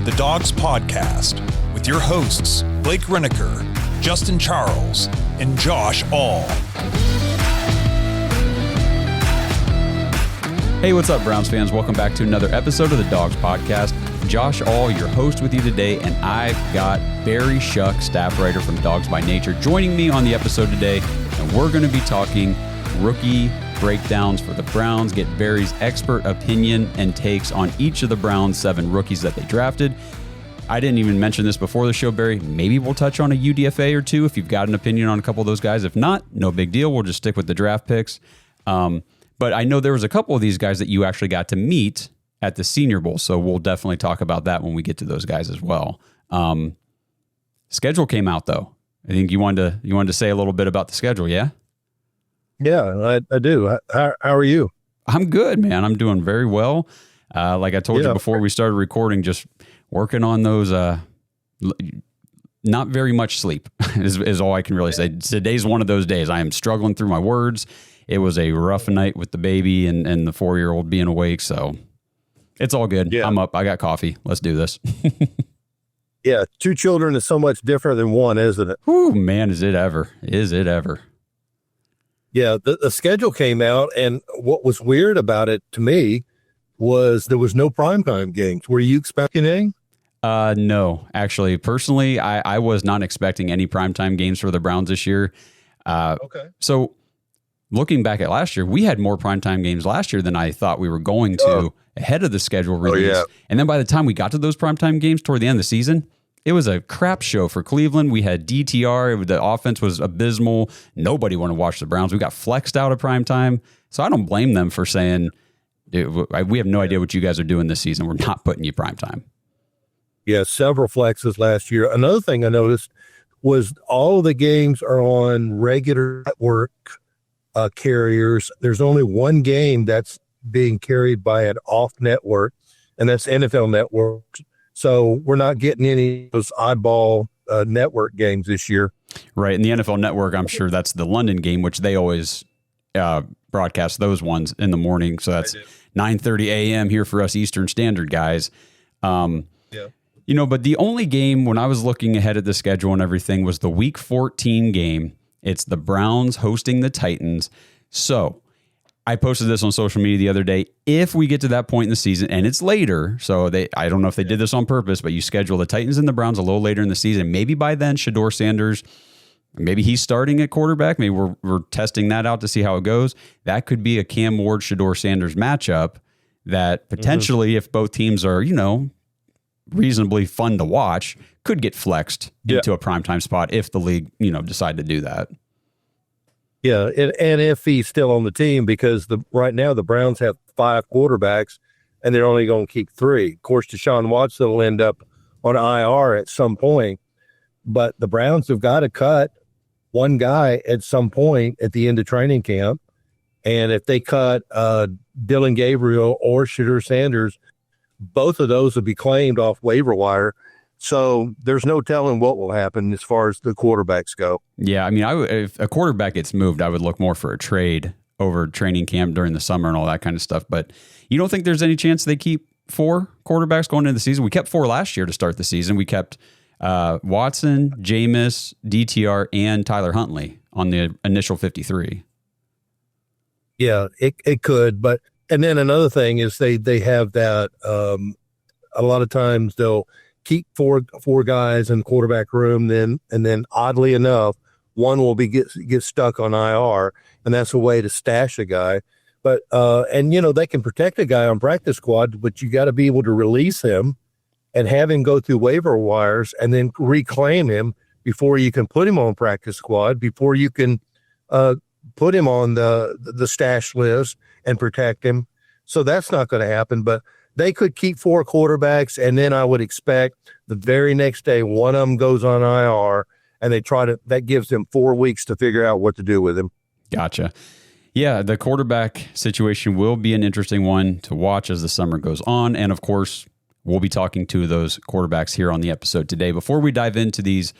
to the Dawgs podcast with your hosts, Blake Reneker, Justin Charles, and Josh All. Hey, what's up, Browns fans? Welcome back to another episode of the Dawgs podcast. Josh All, your host with you today, and I've got Barry Shuck, staff writer from Dawgs by Nature, joining me on the episode today, and we're going to be talking rookie breakdowns for the Browns, get Barry's expert opinion and takes on each of the Browns' 7 rookies that they drafted. I didn't even mention this before the show, Barry. Maybe we'll touch on a UDFA or two if you've got an opinion on a couple of those guys. If not, no big deal. We'll just stick with the draft picks. But I know there was a couple of these guys that you actually got to meet at the Senior Bowl, so we'll definitely talk about that when we get to those guys as well. Schedule came out, though. I think you wanted to say a little bit about the schedule, yeah? Yeah, I do. How are you? I'm good, man. I'm doing very well. Like I told you before we started recording, just working on those, not very much sleep is all I can really say. Today's one of those days. I am struggling through my words. It was a rough night with the baby and the 4-year-old being awake, so it's all good. Yeah. I'm up. I got coffee. Let's do this. Yeah, 2 children is so much different than one, isn't it? Whew, man, is it ever. Is it ever. Yeah, the schedule came out, and what was weird about it to me was there was no primetime games. Were you expecting any? No, actually, personally, I was not expecting any primetime games for the Browns this year. Okay. So looking back at last year, we had more primetime games last year than I thought we were going to ahead of the schedule release. Oh, yeah. And then by the time we got to those primetime games toward the end of the season, it was a crap show for Cleveland. We had DTR. The offense was abysmal. Nobody wanted to watch the Browns. We got flexed out of primetime. So I don't blame them for saying, dude, we have no idea what you guys are doing this season. We're not putting you primetime. Yeah, several flexes last year. Another thing I noticed was all of the games are on regular network carriers. There's only one game that's being carried by an off network, and that's NFL Network. So we're not getting any of those oddball network games this year. Right. And the NFL Network, I'm sure that's the London game, which they always broadcast those ones in the morning. So that's 9:30 a.m. here for us Eastern Standard guys. You know, but the only game when I was looking ahead at the schedule and everything was the Week 14 game. It's the Browns hosting the Titans. So I posted this on social media the other day. If we get to that point in the season, and it's later, so I don't know if they did this on purpose, but you schedule the Titans and the Browns a little later in the season. Maybe by then, Shedeur Sanders, maybe he's starting at quarterback. Maybe we're testing that out to see how it goes. That could be a Cam Ward, Shedeur Sanders matchup that potentially, if both teams are, reasonably fun to watch, could get flexed into a primetime spot if the league, decide to do that. Yeah, and if he's still on the team, because right now the Browns have 5 quarterbacks, and they're only going to keep 3. Of course, Deshaun Watson will end up on IR at some point, but the Browns have got to cut one guy at some point at the end of training camp, and if they cut Dillon Gabriel or Shedeur Sanders, both of those will be claimed off waiver wire. So there's no telling what will happen as far as the quarterbacks go. Yeah, I mean, if a quarterback gets moved, I would look more for a trade over training camp during the summer and all that kind of stuff. But you don't think there's any chance they keep 4 quarterbacks going into the season? We kept 4 last year to start the season. We kept Watson, Jameis, DTR, and Tyler Huntley on the initial 53. Yeah, it could. But and then another thing is they have that a lot of times they'll keep four guys in the quarterback room, and then oddly enough, one will get stuck on IR, and that's a way to stash a guy. But and they can protect a guy on practice squad, but you got to be able to release him and have him go through waiver wires and then reclaim him before you can put him on practice squad, before you can put him on the stash list and protect him. So that's not going to happen, but they could keep 4 quarterbacks, and then I would expect the very next day one of them goes on IR, and that gives them 4 weeks to figure out what to do with him. Gotcha. Yeah, the quarterback situation will be an interesting one to watch as the summer goes on, and of course, we'll be talking to those quarterbacks here on the episode today. Before we dive into the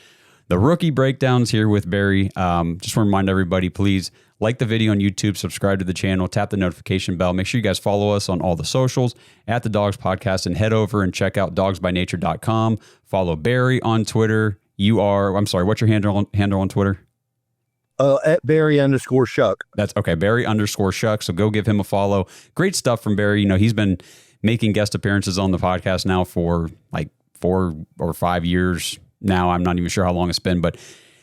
rookie breakdowns here with Barry, just want to remind everybody, please like the video on YouTube, subscribe to the channel, tap the notification bell. Make sure you guys follow us on all the socials at the Dawgs Podcast, and head over and check out dogsbynature.com. Follow Barry on Twitter. What's your handle on Twitter? At Barry_Shuck. That's okay. Barry_Shuck. So go give him a follow. Great stuff from Barry. He's been making guest appearances on the podcast now for like 4 or 5 years now. I'm not even sure how long it's been, but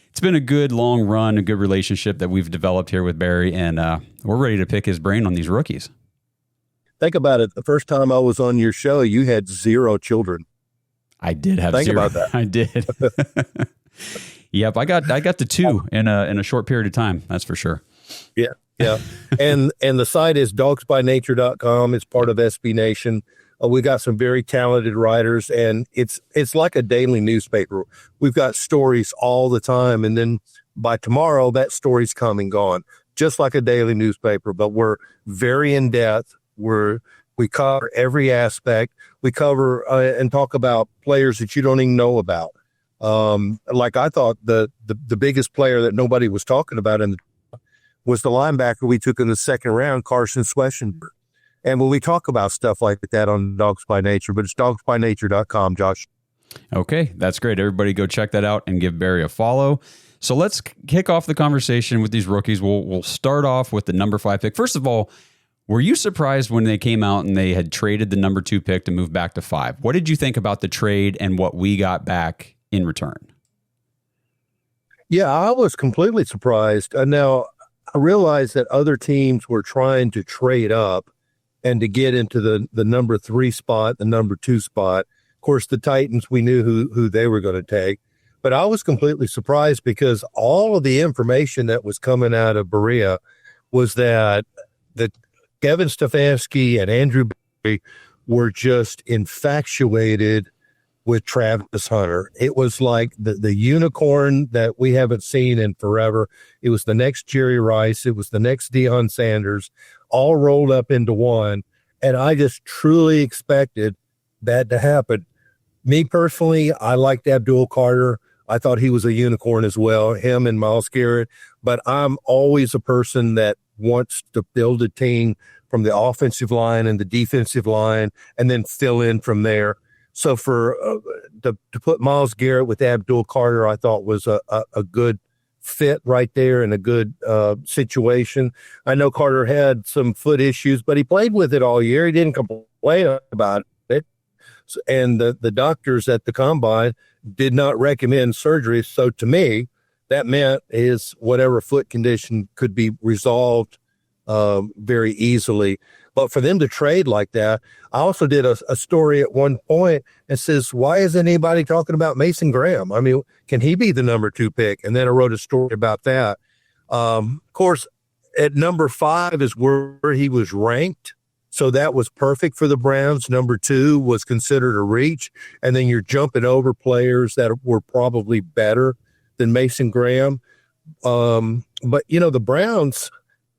it's been a good long run, a good relationship that we've developed here with Barry, and we're ready to pick his brain on these rookies. Think about it. The first time I was on your show, you had 0 children. I did have 0. Think about that. I did. Yep, I got to 2 in a short period of time. That's for sure. Yeah. and the site is dogsbynature.com. It's part of SB Nation. We got some very talented writers, and it's like a daily newspaper. We've got stories all the time, and then by tomorrow, that story's come and gone, just like a daily newspaper. But we're very in depth. We cover every aspect. We cover and talk about players that you don't even know about. Like I thought the biggest player that nobody was talking about was the linebacker we took in the second round, Carson Schwesinger. And when we talk about stuff like that on Dogs by Nature, but it's dogsbynature.com, Josh. Okay, that's great. Everybody go check that out and give Barry a follow. So let's kick off the conversation with these rookies. We'll start off with the number 5 pick. First of all, were you surprised when they came out and they had traded the number 2 pick to move back to 5? What did you think about the trade and what we got back in return? Yeah, I was completely surprised. Now, I realized that other teams were trying to trade up and to get into the number 3 spot, the number 2 spot. Of course, the Titans, we knew who they were going to take. But I was completely surprised because all of the information that was coming out of Berea was that Kevin Stefanski and Andrew Berry were just infatuated with Travis Hunter. It was like the unicorn that we haven't seen in forever. It was the next Jerry Rice. It was the next Deion Sanders, all rolled up into one. And I just truly expected that to happen. Me personally, I liked Abdul Carter. I thought he was a unicorn as well, him and Myles Garrett. But I'm always a person that wants to build a team from the offensive line and the defensive line and then fill in from there. So for to put Myles Garrett with Abdul Carter, I thought was a good fit right there and a good situation. I know Carter had some foot issues, but he played with it all year. He didn't complain about it. And the doctors at the combine did not recommend surgery. So to me, that meant his whatever foot condition could be resolved very easily. But for them to trade like that, I also did a story at one point and says, why isn't anybody talking about Mason Graham? I mean, can he be the number 2 pick? And then I wrote a story about that. Of course, at number 5 is where he was ranked. So that was perfect for the Browns. Number 2 was considered a reach. And then you're jumping over players that were probably better than Mason Graham. But, the Browns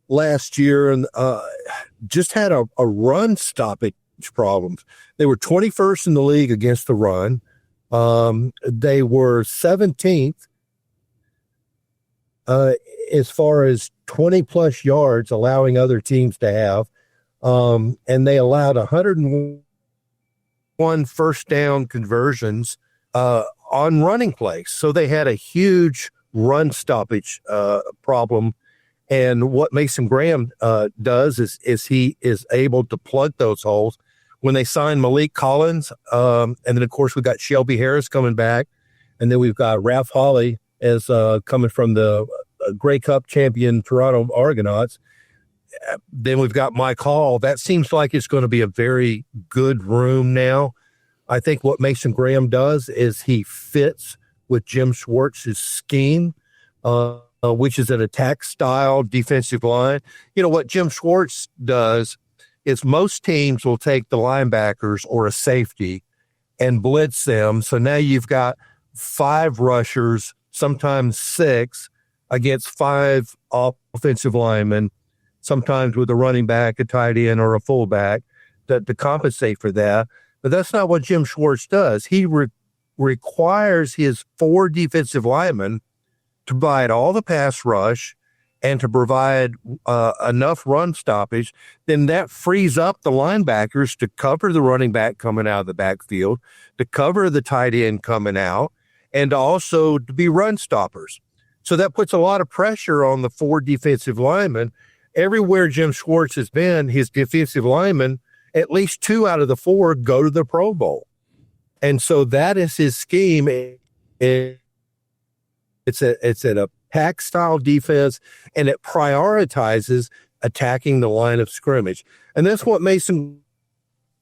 last year and just had a run stoppage problems. They were 21st in the league against the run. They were 17th as far as 20-plus yards allowing other teams to have. And they allowed 101 first down conversions on running plays. So they had a huge run stoppage problem. And what Mason Graham does is he is able to plug those holes. When they signed Malik Collins, and then, of course, we got Shelby Harris coming back, and then we've got Ralph Hawley as coming from the Grey Cup champion Toronto Argonauts. Then we've got Mike Hall. That seems like it's going to be a very good room now. I think what Mason Graham does is he fits with Jim Schwartz's scheme, which is an attack style defensive line. What Jim Schwartz does is most teams will take the linebackers or a safety and blitz them. So now you've got 5 rushers, sometimes 6, against 5 offensive linemen, sometimes with a running back, a tight end, or a fullback to compensate for that. But that's not what Jim Schwartz does. He requires his 4 defensive linemen to provide all the pass rush and to provide enough run stoppage, then that frees up the linebackers to cover the running back coming out of the backfield, to cover the tight end coming out, and also to be run stoppers. So that puts a lot of pressure on the 4 defensive linemen. Everywhere Jim Schwartz has been, his defensive linemen, at least 2 out of the 4 go to the Pro Bowl. And so that is his scheme. It's a pack style defense, and it prioritizes attacking the line of scrimmage. And that's what Mason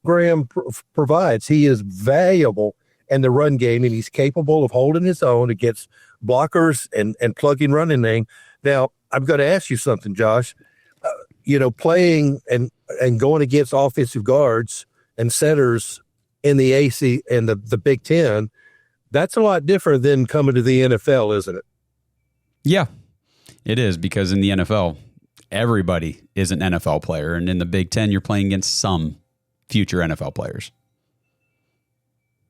Graham provides. He is valuable in the run game, and he's capable of holding his own against blockers and plugging running lane. Now, I'm going to ask you something, Josh. Playing and going against offensive guards and centers in the AC and the Big Ten, that's a lot different than coming to the NFL, isn't it? Yeah, it is, because in the NFL, everybody is an NFL player. And in the Big Ten, you're playing against some future NFL players.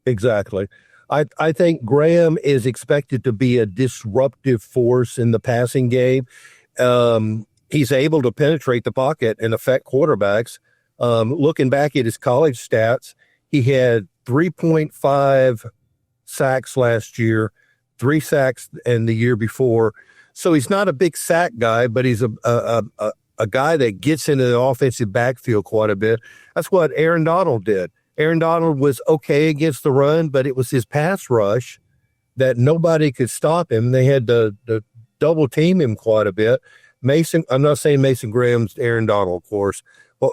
Exactly. I think Graham is expected to be a disruptive force in the passing game. He's able to penetrate the pocket and affect quarterbacks. Looking back at his college stats, he had 3.5 sacks last year, 3 sacks in the year before. So he's not a big sack guy, but he's a guy that gets into the offensive backfield quite a bit. That's what Aaron Donald did. Aaron Donald was okay against the run, but it was his pass rush that nobody could stop him. They had to double team him quite a bit. I'm not saying Mason Graham's Aaron Donald, of course,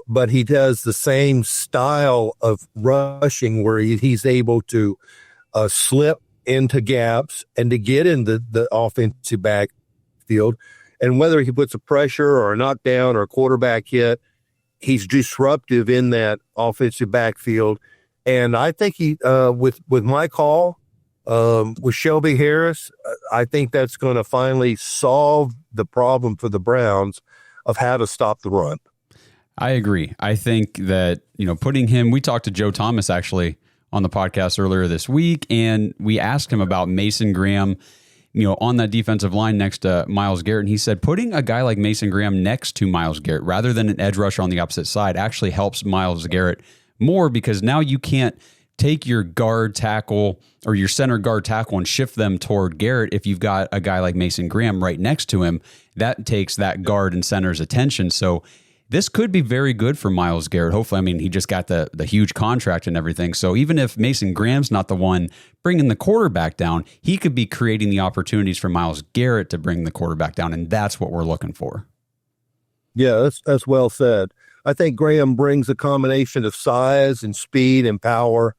but he does the same style of rushing where he's able to slip into gaps and to get in the offensive backfield. And whether he puts a pressure or a knockdown or a quarterback hit, he's disruptive in that offensive backfield. And I think he, with my call, with Shelby Harris, I think that's going to finally solve the problem for the Browns of how to stop the run. I agree. I think that, putting him, we talked to Joe Thomas actually on the podcast earlier this week, and we asked him about Mason Graham, on that defensive line next to Myles Garrett. And he said putting a guy like Mason Graham next to Myles Garrett rather than an edge rusher on the opposite side actually helps Myles Garrett more, because now you can't take your guard tackle or your center guard tackle and shift them toward Garrett. If you've got a guy like Mason Graham right next to him, that takes that guard and center's attention. So this could be very good for Myles Garrett. Hopefully, he just got the huge contract and everything. So even if Mason Graham's not the one bringing the quarterback down, he could be creating the opportunities for Myles Garrett to bring the quarterback down. And that's what we're looking for. Yeah, that's well said. I think Graham brings a combination of size and speed and power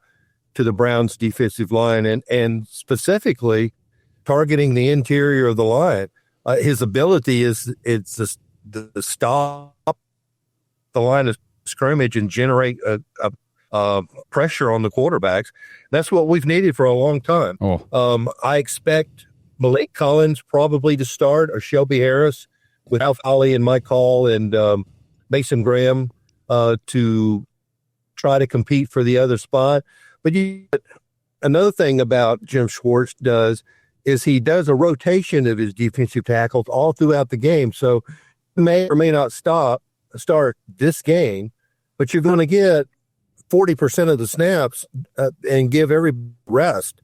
to the Browns defensive line, and specifically targeting the interior of the line. His ability is the stop the line of scrimmage and generate a pressure on the quarterbacks. That's what we've needed for a long time. I expect Malik Collins probably to start, or Shelby Harris, with Alf Ali and Mike Hall and Mason Graham to try to compete for the other spot. But another thing about Jim Schwartz is he does a rotation of his defensive tackles all throughout the game. So he may or may not start this game, but you're going to get 40% of the snaps and give every rest.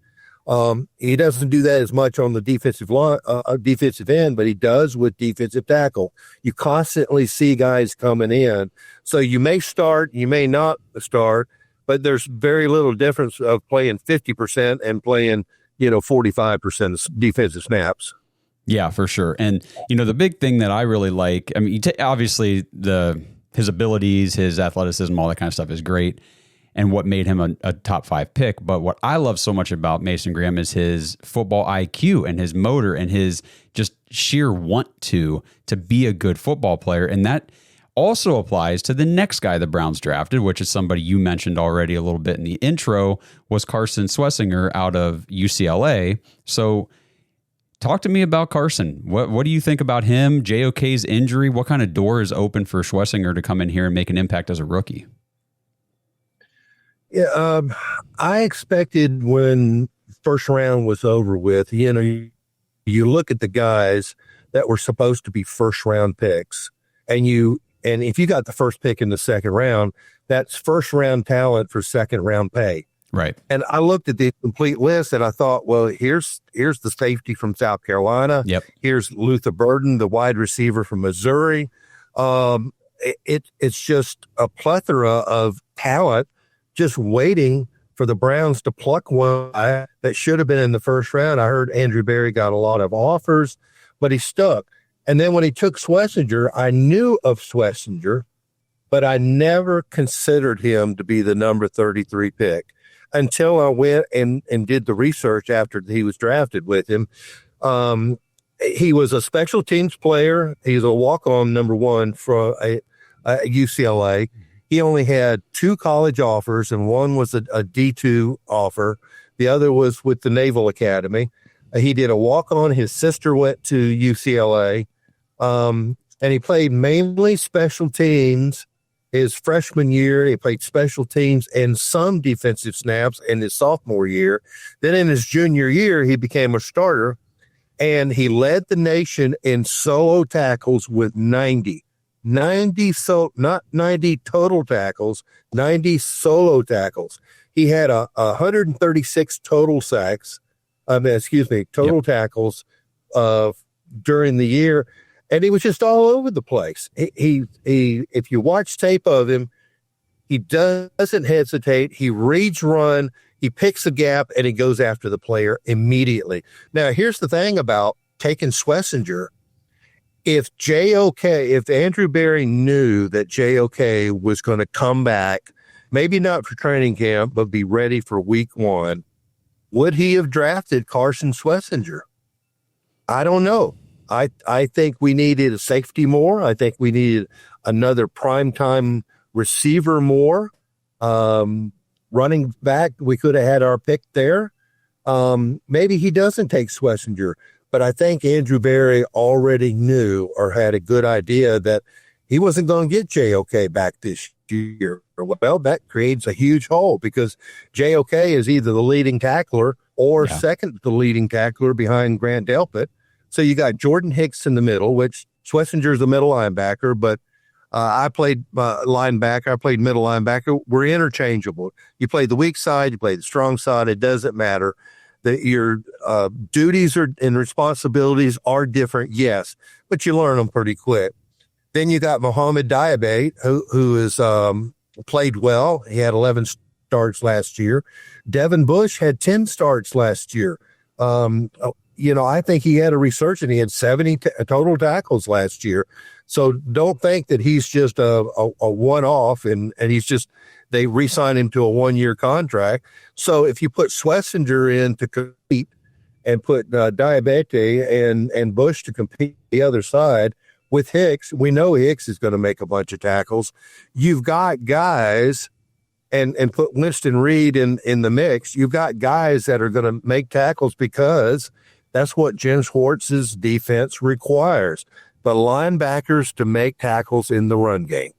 He doesn't do that as much on the defensive line, defensive end, but he does with defensive tackle. You constantly see guys coming in. So you may start, you may not start, but there's very little difference of playing 50% and playing, 45% of defensive snaps. Yeah, for sure. And, the big thing that I really like, obviously his abilities, his athleticism, all that kind of stuff is great, and what made him a top 5 pick. But what I love so much about Mason Graham is his football IQ and his motor and his just sheer want to be a good football player. And that also applies to the next guy the Browns drafted, which is somebody you mentioned already a little bit in the intro, was Carson Schwesinger out of UCLA. So talk to me about Carson. What do you think about him? JOK's injury, what kind of door is open for Schwesinger to come in here and make an impact as a rookie? Yeah, I expected when first round was over with, you look at the guys that were supposed to be first round picks. And if you got the first pick in the second round, that's first round talent for second round pay. Right. And I looked at the complete list and I thought, well, here's the safety from South Carolina. Yep. Here's Luther Burden, the wide receiver from Missouri. It's just a plethora of talent just waiting for the Browns to pluck one that should have been in the first round. I heard Andrew Berry got a lot of offers, but he stuck. And then when he took Schwesinger, I knew of Schwesinger, but I never considered him to be the number 33 pick until I went and did the research after he was drafted with him. He was a special teams player. He's a walk-on number one for UCLA. He only had 2 college offers, and one was a D2 offer. The other was with the Naval Academy. He did a walk-on. His sister went to UCLA, and he played mainly special teams. His freshman year, he played special teams and some defensive snaps in his sophomore year. Then in his junior year, he became a starter, and he led the nation in solo tackles with 90. 90, so not 90 total tackles, 90 solo tackles. He had 136 total sacks, total tackles during the year. And he was just all over the place. He if you watch tape of him, he doesn't hesitate. He reads run, he picks a gap, and he goes after the player immediately. Now, here's the thing about taking Schwesinger. If Andrew Berry knew that JOK was going to come back, maybe not for training camp, but be ready for week 1, would he have drafted Carson Schwesinger? I don't know. I think we needed a safety more. I think we needed another primetime receiver more. Running back, we could have had our pick there. Maybe he doesn't take Schwesinger. But I think Andrew Berry already knew or had a good idea that he wasn't going to get JOK back this year. Well, that creates a huge hole because JOK is either the leading tackler or second to leading tackler behind Grant Delpit. So you got Jordan Hicks in the middle, which Schwesinger is a middle linebacker, but I played linebacker. I played middle linebacker. We're interchangeable. You play the weak side, you play the strong side. It doesn't matter. Your duties and responsibilities are different, yes, but you learn them pretty quick. Then you got Mohamed Diabate, who is played well. He had 11 starts last year. Devin Bush had 10 starts last year. I think he had a resurgence. He had 70 total tackles last year. So don't think that he's just a one-off and he's just they re-signed him to a 1-year contract. So if you put Schwesinger in to compete and put Diabate and Bush to compete the other side with Hicks, we know Hicks is going to make a bunch of tackles. You've got guys and put Winston Reed in the mix. You've got guys that are going to make tackles because that's what Jim Schwartz's defense requires. The linebackers to make tackles in the run game.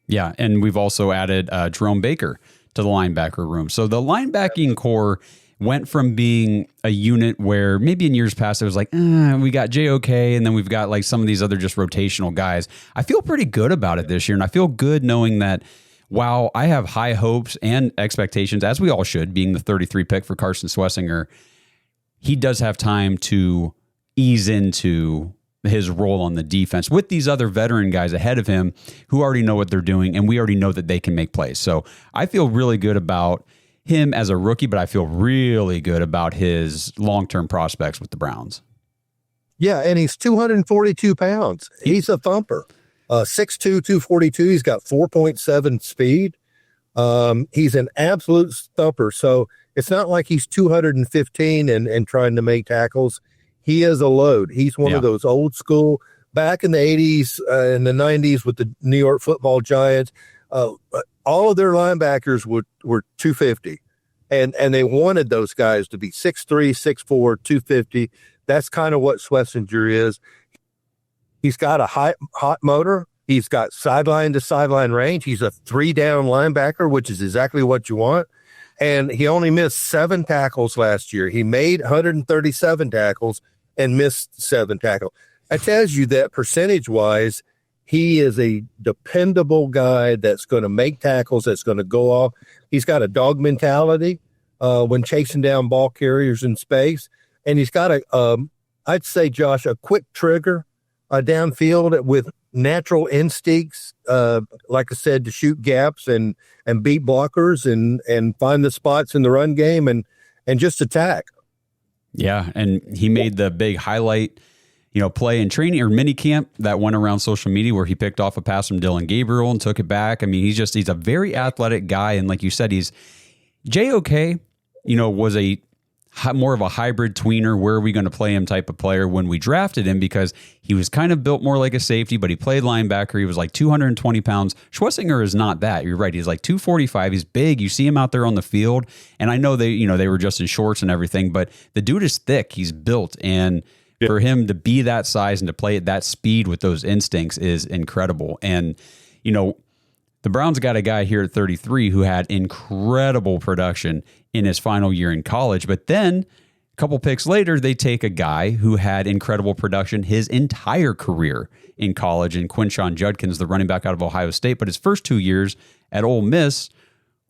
Yeah, and we've also added Jerome Baker to the linebacker room. So the linebacking core went from being a unit where maybe in years past it was like, we got JOK, and then we've got like some of these other just rotational guys. I feel pretty good about it this year, and I feel good knowing that while I have high hopes and expectations, as we all should, being the 33 pick for Carson Schwesinger, he does have time to ease into his role on the defense with these other veteran guys ahead of him who already know what they're doing, and we already know that they can make plays. So I feel really good about him as a rookie, but I feel really good about his long-term prospects with the Browns. Yeah, and he's 242 pounds. He's a thumper. 6'2", 242. He's got 4.7 speed. He's an absolute thumper. So it's not like he's 215 and trying to make tackles. He is a load. He's one of those old school, back in the 80s and the 90s with the New York Football Giants. All of their linebackers were 250, and they wanted those guys to be 6'3", 6'4", 250. That's kind of what Schwesinger is. He's got a hot motor. He's got sideline to sideline range. He's a 3-down linebacker, which is exactly what you want. And he only missed 7 tackles last year. He made 137 tackles and missed 7 tackles. That tells you that percentage-wise, he is a dependable guy that's going to make tackles, that's going to go off. He's got a dog mentality when chasing down ball carriers in space. And he's got I'd say, Josh, a quick trigger downfield with natural instincts, like I said, to shoot gaps and beat blockers and find the spots in the run game and just attack. Yeah, and he made the big highlight, play in training or mini camp that went around social media where he picked off a pass from Dillon Gabriel and took it back. I mean, he's a very athletic guy. And like you said, he's JOK, was more of a hybrid tweener. Where are we going to play him type of player when we drafted him, because he was kind of built more like a safety, but he played linebacker. He was like 220 pounds. Schwesinger is not that. You're right. He's like 245. He's big. You see him out there on the field. And I know they were just in shorts and everything, but the dude is thick. He's built. And for him to be that size and to play at that speed with those instincts is incredible. And, the Browns got a guy here at 33 who had incredible production in his final year in college. But then a couple picks later, they take a guy who had incredible production his entire career in college, in Quinshon Judkins, the running back out of Ohio State. But his first 2 years at Ole Miss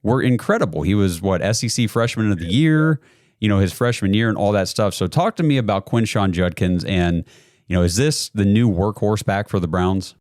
were incredible. He was, SEC Freshman of the Year, his freshman year and all that stuff. So talk to me about Quinshon Judkins and, is this the new workhorse back for the Browns?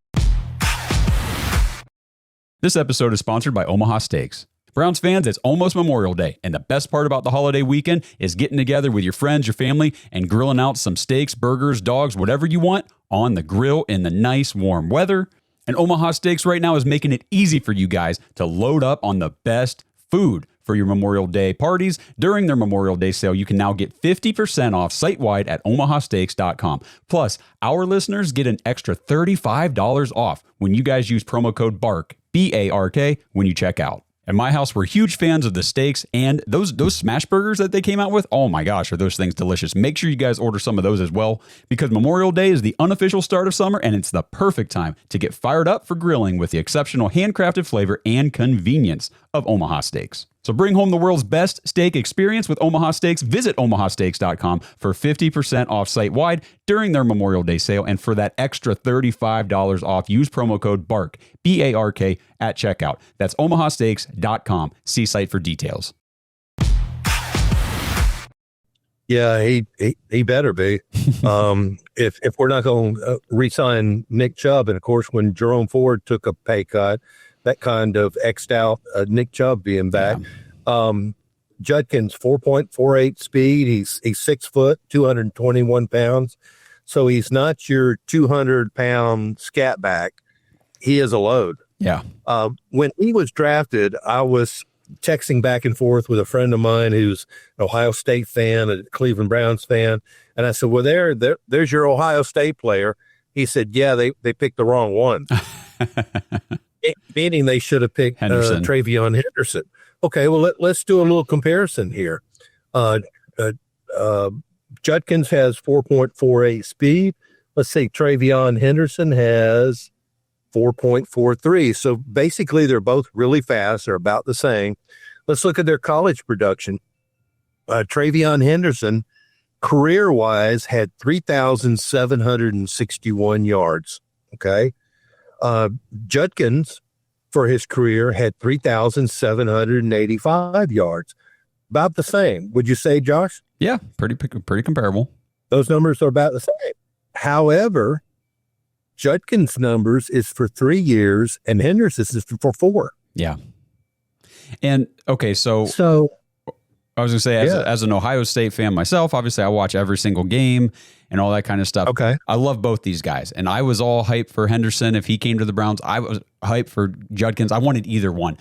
This episode is sponsored by Omaha Steaks. Browns fans, it's almost Memorial Day, and the best part about the holiday weekend is getting together with your friends, your family, and grilling out some steaks, burgers, dogs, whatever you want on the grill in the nice warm weather. And Omaha Steaks right now is making it easy for you guys to load up on the best food for your Memorial Day parties. During their Memorial Day sale, you can now get 50% off site-wide at omahasteaks.com. Plus, our listeners get an extra $35 off when you guys use promo code BARK, B-A-R-K, when you check out. At my house, we're huge fans of the steaks and those smash burgers that they came out with. Oh my gosh, are those things delicious. Make sure you guys order some of those as well, because Memorial Day is the unofficial start of summer, and it's the perfect time to get fired up for grilling with the exceptional handcrafted flavor and convenience of Omaha Steaks. So bring home the world's best steak experience with Omaha Steaks. Visit omahasteaks.com for 50% off site-wide during their Memorial Day sale. And for that extra $35 off, use promo code BARK, B-A-R-K, at checkout. That's omahasteaks.com. See site for details. Yeah, he better be. If we're not going to re-sign Nick Chubb, and of course, when Jerome Ford took a pay cut, that kind of X'd out Nick Chubb being back. Yeah. Judkins, 4.48 speed. He's 6 foot, 221 pounds. So he's not your 200-pound scat back. He is a load. Yeah. When he was drafted, I was texting back and forth with a friend of mine who's an Ohio State fan, a Cleveland Browns fan. And I said, well, there's your Ohio State player. He said, yeah, they picked the wrong one. Meaning they should have picked Travion Henderson. Okay, well, let's do a little comparison here. Judkins has 4.48 speed. Let's say Travion Henderson has 4.43. So basically, they're both really fast. They're about the same. Let's look at their college production. Travion Henderson, career-wise, had 3,761 yards. Okay. Judkins, for his career, had 3,785 yards. About the same. Would you say, Josh? Yeah, pretty comparable. Those numbers are about the same. However, Judkins' numbers is for 3 years, and Henderson's is for 4. Yeah. And, okay, so I was going to say, as an Ohio State fan myself, obviously I watch every single game and all that kind of stuff. Okay. I love both these guys. And I was all hyped for Henderson. If he came to the Browns, I was hyped for Judkins. I wanted either one.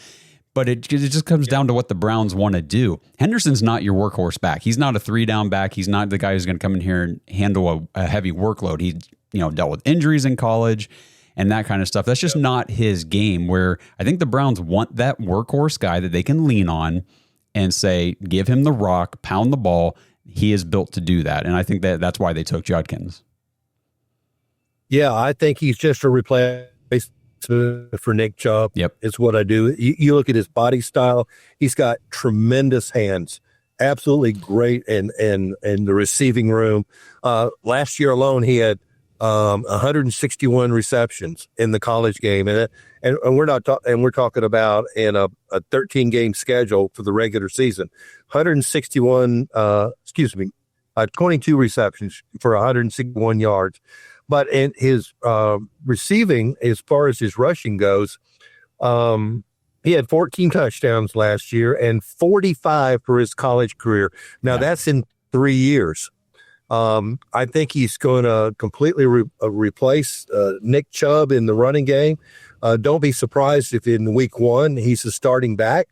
But it just comes down to what the Browns want to do. Henderson's not your workhorse back. He's not a 3-down back. He's not the guy who's going to come in here and handle a heavy workload. He dealt with injuries in college and that kind of stuff. That's just not his game, where I think the Browns want that workhorse guy that they can lean on and say, give him the rock, pound the ball. He is built to do that. And I think that's why they took Judkins. Yeah, I think he's just a replacement for Nick Chubb. Yep. It's what I do. You look at his body style. He's got tremendous hands. Absolutely great in the receiving room. Last year alone, he had 161 receptions in the college game, and we're talking about in a 13 game schedule for the regular season. 22 receptions for 161 yards. But in his receiving, as far as his rushing goes, he had 14 touchdowns last year and 45 for his college career. Now, that's in 3 years. I think he's going to completely replace Nick Chubb in the running game. Don't be surprised if in week 1 he's a starting back.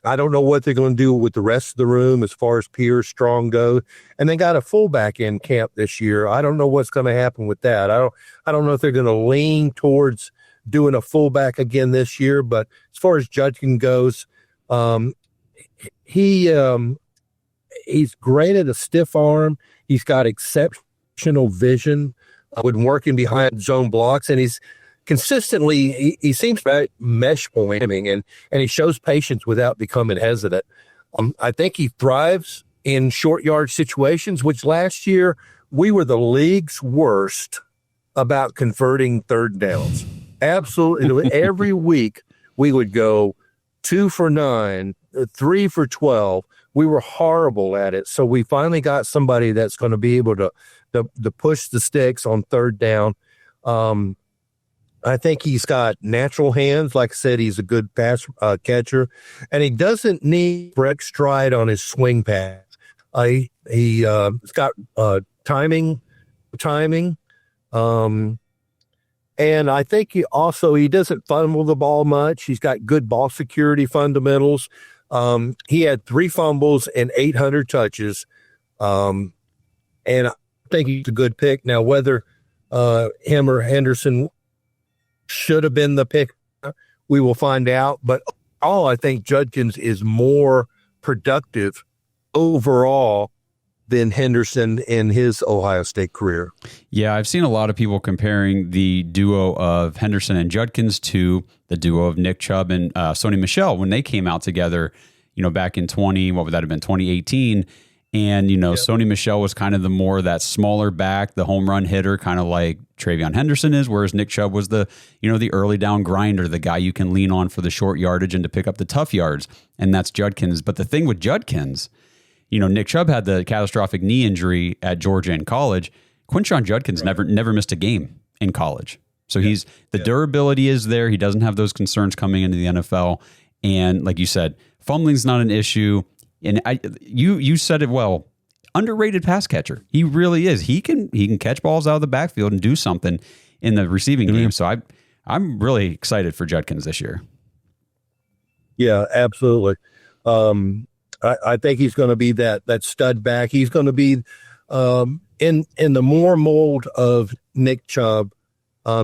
I don't know what they're going to do with the rest of the room as far as Pierce, Strong go. And they got a fullback in camp this year. I don't know what's going to happen with that. I don't know if they're going to lean towards doing a fullback again this year. But as far as Judkins goes, he's great at a stiff arm. He's got exceptional vision when working behind zone blocks, and he's consistently, he seems to mesh pointing, and he shows patience without becoming hesitant. I think he thrives in short yard situations, which last year we were the league's worst about converting third downs. Absolutely. Every week we would go 2 for 9, 3 for 12. We were horrible at it. So we finally got somebody that's going to be able to push the sticks on third down. I think he's got natural hands. Like I said, he's a good pass catcher, and he doesn't need break stride on his swing pass. He's got timing, and I think he doesn't fumble the ball much. He's got good ball security fundamentals. He had 3 fumbles and 800 touches, and I think he's a good pick. Now, whether him or Henderson should have been the pick, we will find out. But I think Judkins is more productive overall than Henderson in his Ohio State career. Yeah, I've seen a lot of people comparing the duo of Henderson and Judkins to the duo of Nick Chubb and Sony Michel when they came out together, back in 2018. And, Sony Michel was kind of the more that smaller back, the home run hitter, kind of like Travion Henderson is, whereas Nick Chubb was the early down grinder, the guy you can lean on for the short yardage and to pick up the tough yards. And that's Judkins. But the thing with Judkins, Nick Chubb had the catastrophic knee injury at Georgia in college. Quinshon Judkins never missed a game in college. So the durability is there. He doesn't have those concerns coming into the NFL. And like you said, fumbling's not an issue. And you said it well, underrated pass catcher. He really is. He can catch balls out of the backfield and do something in the receiving game. So I'm really excited for Judkins this year. Yeah, absolutely. I think he's going to be that stud back. He's going to be in the more mold of Nick Chubb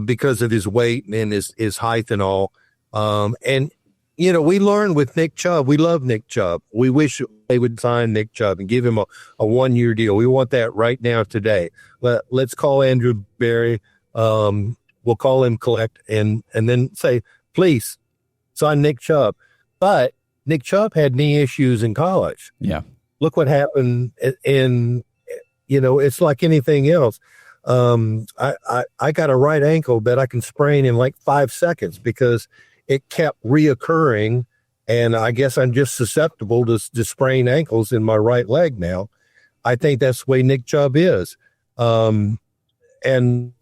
because of his weight and his height and all. And we learned with Nick Chubb, we love Nick Chubb. We wish they would sign Nick Chubb and give him a 1-year deal. We want that right now today. Let's call Andrew Barry. We'll call him collect and then say, please sign Nick Chubb. But Nick Chubb had knee issues in college. Yeah. Look what happened it's like anything else. I got a right ankle that I can sprain in like 5 seconds because it kept reoccurring, and I guess I'm just susceptible to sprain ankles in my right leg now. I think that's the way Nick Chubb is. And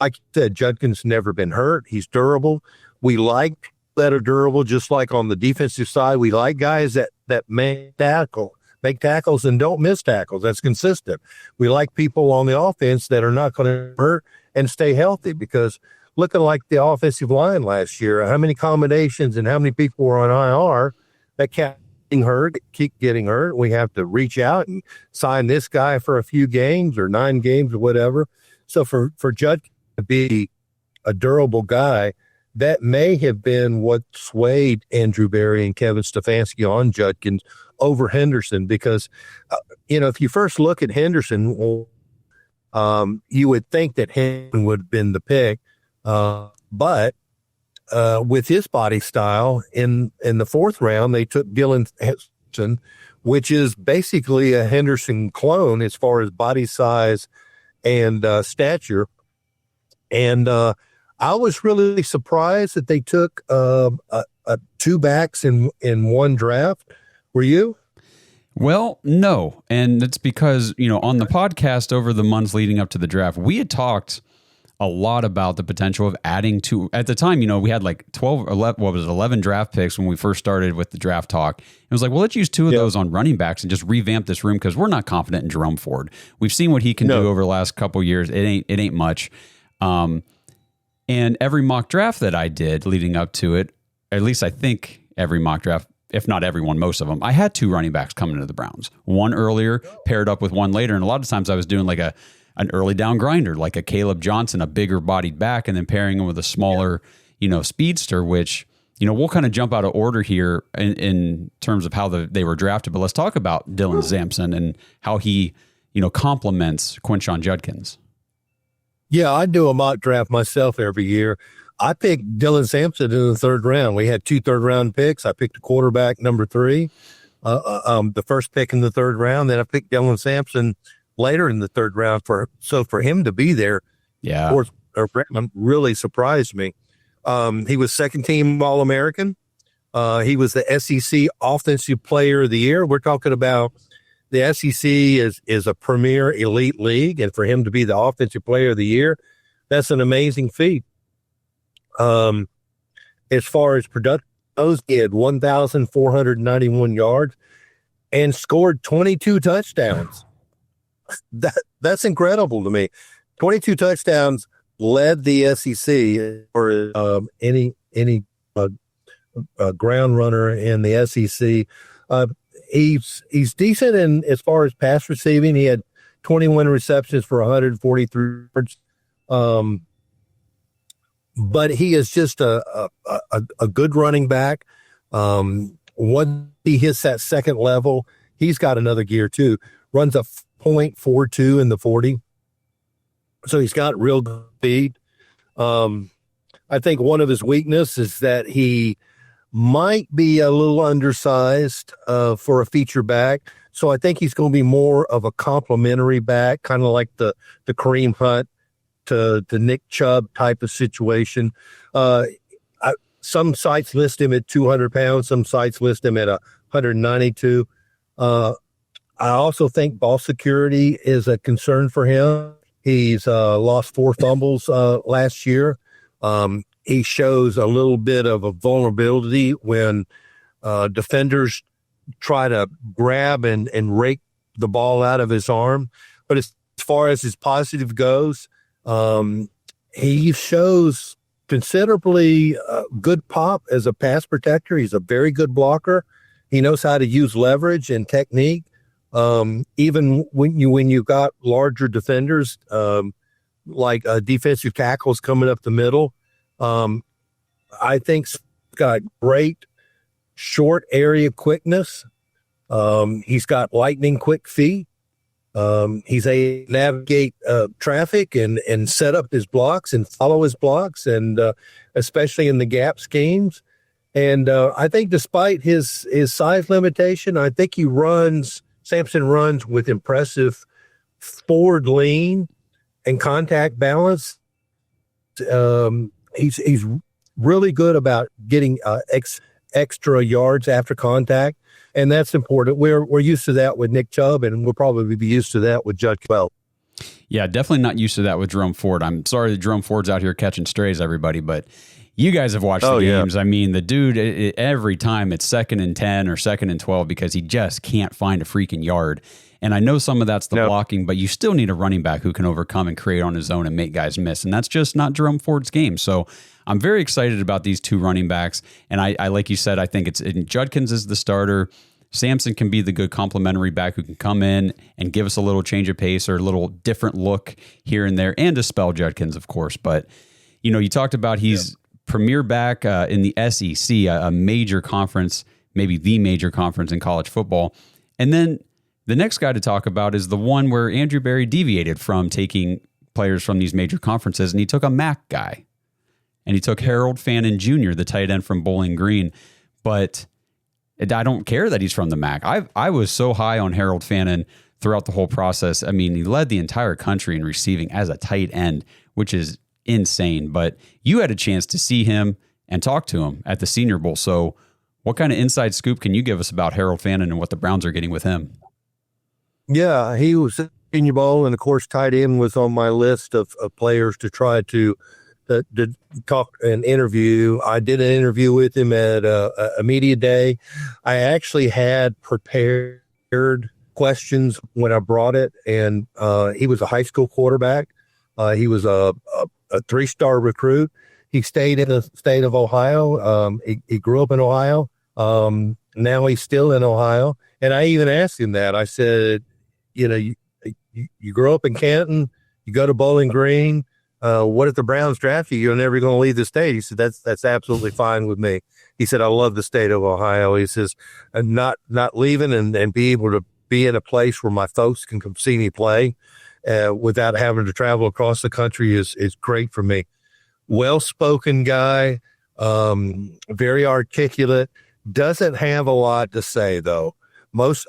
like you said, Judkins never been hurt. He's durable. We like that are durable, just like on the defensive side. We like guys that make tackles and don't miss tackles. That's consistent. We like people on the offense that are not going to hurt and stay healthy, because looking like the offensive line last year, how many combinations and how many people were on IR that kept getting hurt. We have to reach out and sign this guy for a few games or 9 games or whatever. So for Judd to be a durable guy, that may have been what swayed Andrew Barry and Kevin Stefanski on Judkins over Henderson, because, if you first look at Henderson, you would think that Henderson would have been the pick. But with his body style in the 4th round, they took Dillon Gabriel, which is basically a Henderson clone as far as body size and stature. And I was really surprised that they took two backs in one draft. Were you? Well, no. And it's because, on the podcast over the months leading up to the draft, we had talked a lot about the potential of adding to, at the time, we had like 11 draft picks when we first started with the draft talk. It was like, well, let's use two of those on running backs and just revamp this room because we're not confident in Jerome Ford. We've seen what he can do over the last couple of years. It ain't much. And every mock draft that I did leading up to it, at least I think every mock draft, if not everyone, most of them, I had two running backs coming to the Browns. One earlier, paired up with one later. And a lot of times I was doing like an early down grinder, like a Caleb Johnson, a bigger bodied back, and then pairing him with a smaller, speedster, which, we'll kind of jump out of order here in terms of how they were drafted. But let's talk about Dillon Sampson and how he, complements Quinshon Judkins. Yeah, I do a mock draft myself every year. I picked Dillon Sampson in the third round. We had 2 third-round picks. I picked a quarterback, number 3, the first pick in the third round. Then I picked Dillon Sampson later in the third round. For him to be there, really surprised me. He was second-team All-American. He was the SEC Offensive Player of the Year. We're talking about the SEC is a premier elite league, and for him to be the Offensive Player of the Year, that's an amazing feat. As far as production goes, he had 1,491 yards and scored 22 touchdowns. That's incredible to me. 22 touchdowns, led the SEC for any ground runner in the SEC. He's decent in as far as pass receiving. He had 21 receptions for 143 yards. But he is just a good running back. Once he hits that second level, he's got another gear too. Runs a .42 in the 40. So he's got real good speed. I think one of his weaknesses is that he might be a little undersized for a feature back. So I think he's going to be more of a complimentary back, kind of like the Kareem Hunt to Nick Chubb type of situation. Some sites list him at 200 pounds. Some sites list him at 192. I also think ball security is a concern for him. He's lost 4 fumbles last year. He shows a little bit of a vulnerability when defenders try to grab and rake the ball out of his arm. But as far as his positive goes, he shows considerably good pop as a pass protector. He's a very good blocker. He knows how to use leverage and technique. Even when you got larger defenders, like defensive tackles coming up the middle, I think he's got great short area quickness. He's got lightning quick feet. He's a navigate traffic and set up his blocks and follow his blocks, and especially in the gap schemes. And I think despite his size limitation, I think Sampson runs with impressive forward lean and contact balance. He's really good about getting extra yards after contact. And that's important. We're used to that with Nick Chubb, and we'll probably be used to that with Judkins. Well, yeah, definitely not used to that with Jerome Ford. I'm sorry that Jerome Ford's out here catching strays, everybody, but you guys have watched the games. I mean, the dude, every time it's 2nd and 10 or 2nd and 12 because he just can't find a freaking yard. And I know some of that's the blocking, but you still need a running back who can overcome and create on his own and make guys miss. And that's just not Jerome Ford's game. So I'm very excited about these 2 running backs. And I like you said, I think Judkins is the starter. Sampson can be the good complementary back who can come in and give us a little change of pace or a little different look here and there, and dispel Judkins, of course. But, you talked about he's premier back in the SEC, a major conference, maybe the major conference in college football. And then the next guy to talk about is the one where Andrew Berry deviated from taking players from these major conferences, and he took a MAC guy. And he took Harold Fannin Jr., the tight end from Bowling Green. But I don't care that he's from the MAC. I was so high on Harold Fannin throughout the whole process. I mean, he led the entire country in receiving as a tight end, which is insane. But you had a chance to see him and talk to him at the Senior Bowl. So what kind of inside scoop can you give us about Harold Fannin and what the Browns are getting with him? Yeah, he was at the Senior Bowl, and of course, tight end was on my list of players to try to talk and interview. I did an interview with him at a media day. I actually had prepared questions when I brought it, and he was a high school quarterback. He was a 3-star recruit. He stayed in the state of Ohio. He grew up in Ohio. Now he's still in Ohio. And I even asked him that. I said, you grew up in Canton, you go to Bowling Green. What if the Browns draft you? You're never going to leave the state. He said, that's absolutely fine with me. He said, I love the state of Ohio. He says, not leaving and be able to be in a place where my folks can come see me play without having to travel across the country is great for me. Well-spoken guy, very articulate, doesn't have a lot to say though.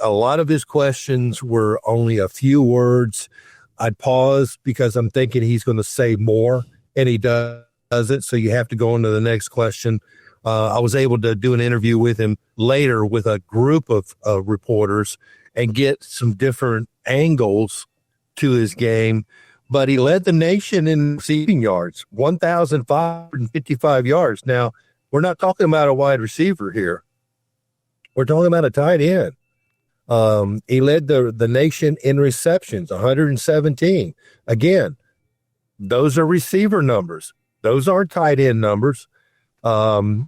A lot of his questions were only a few words. I'd pause because I'm thinking he's going to say more, and he doesn't. So you have to go on to the next question. I was able to do an interview with him later with a group of reporters and get some different angles to his game. But he led the nation in receiving yards, 1,555 yards. Now, we're not talking about a wide receiver here. We're talking about a tight end. He led the nation in receptions, 117. Again, those are receiver numbers. Those aren't tight end numbers. That's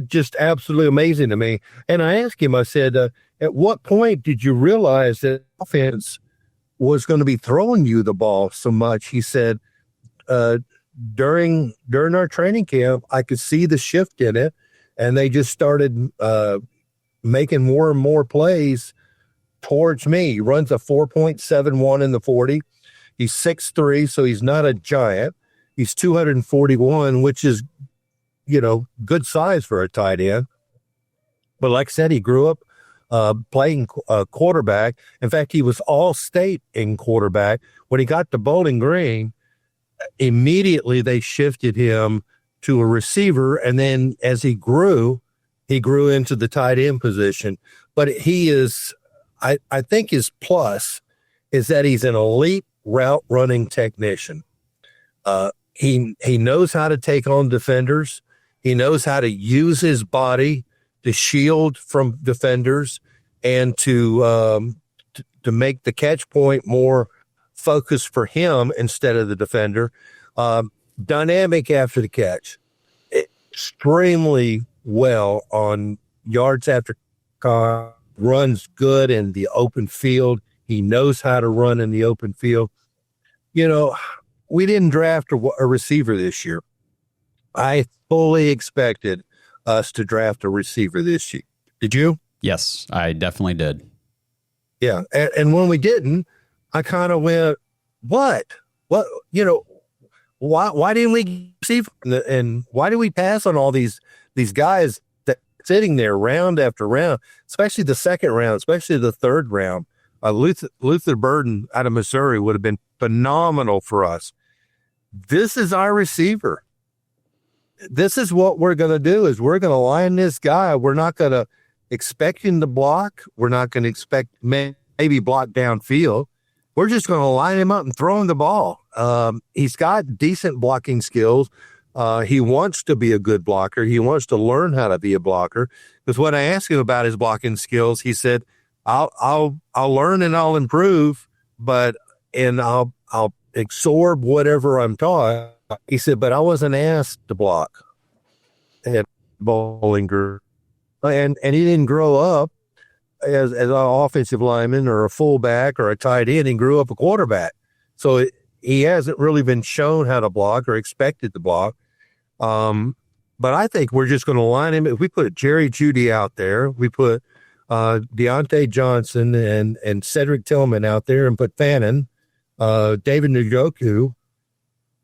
just absolutely amazing to me. And I asked him, I said, at what point did you realize that offense was going to be throwing you the ball so much? He said, during our training camp, I could see the shift in it, and they just started making more and more plays towards me. He runs a 4.71 in the 40. He's 6'3", so he's not a giant. He's 241, which is, good size for a tight end. But like I said, he grew up playing quarterback. In fact, he was all-state in quarterback. When he got to Bowling Green, immediately they shifted him to a receiver, and then as he grew into the tight end position. But he is, I think his plus is that he's an elite route running technician. He knows how to take on defenders. He knows how to use his body to shield from defenders and to make the catch point more focused for him instead of the defender. Dynamic after the catch, extremely well on yards after car, runs good in the open field. He knows how to run in the open field. We didn't draft a receiver this year. I fully expected us to draft a receiver this year. Did you? Yes, I definitely did. Yeah. And when we didn't, I kind of went, what, why didn't we receive? And why did we pass on all these guys that sitting there round after round, especially the second round, especially the third round? Luther Burden out of Missouri would have been phenomenal for us. This is our receiver. This is what we're going to do is we're going to line this guy. We're not going to expect him to block. We're not going to expect maybe block downfield. We're just going to line him up and throw him the ball. He's got decent blocking skills. He wants to be a good blocker. He wants to learn how to be a blocker. Because when I asked him about his blocking skills, he said, I'll learn and I'll improve, and I'll absorb whatever I'm taught. He said, but I wasn't asked to block at Bowling Green. And he didn't grow up as an offensive lineman or a fullback or a tight end. He grew up a quarterback. So he hasn't really been shown how to block or expected to block. But I think we're just going to line him. If we put Jerry Jeudy out there, we put Deontay Johnson and Cedric Tillman out there and put Fannin, David Njoku,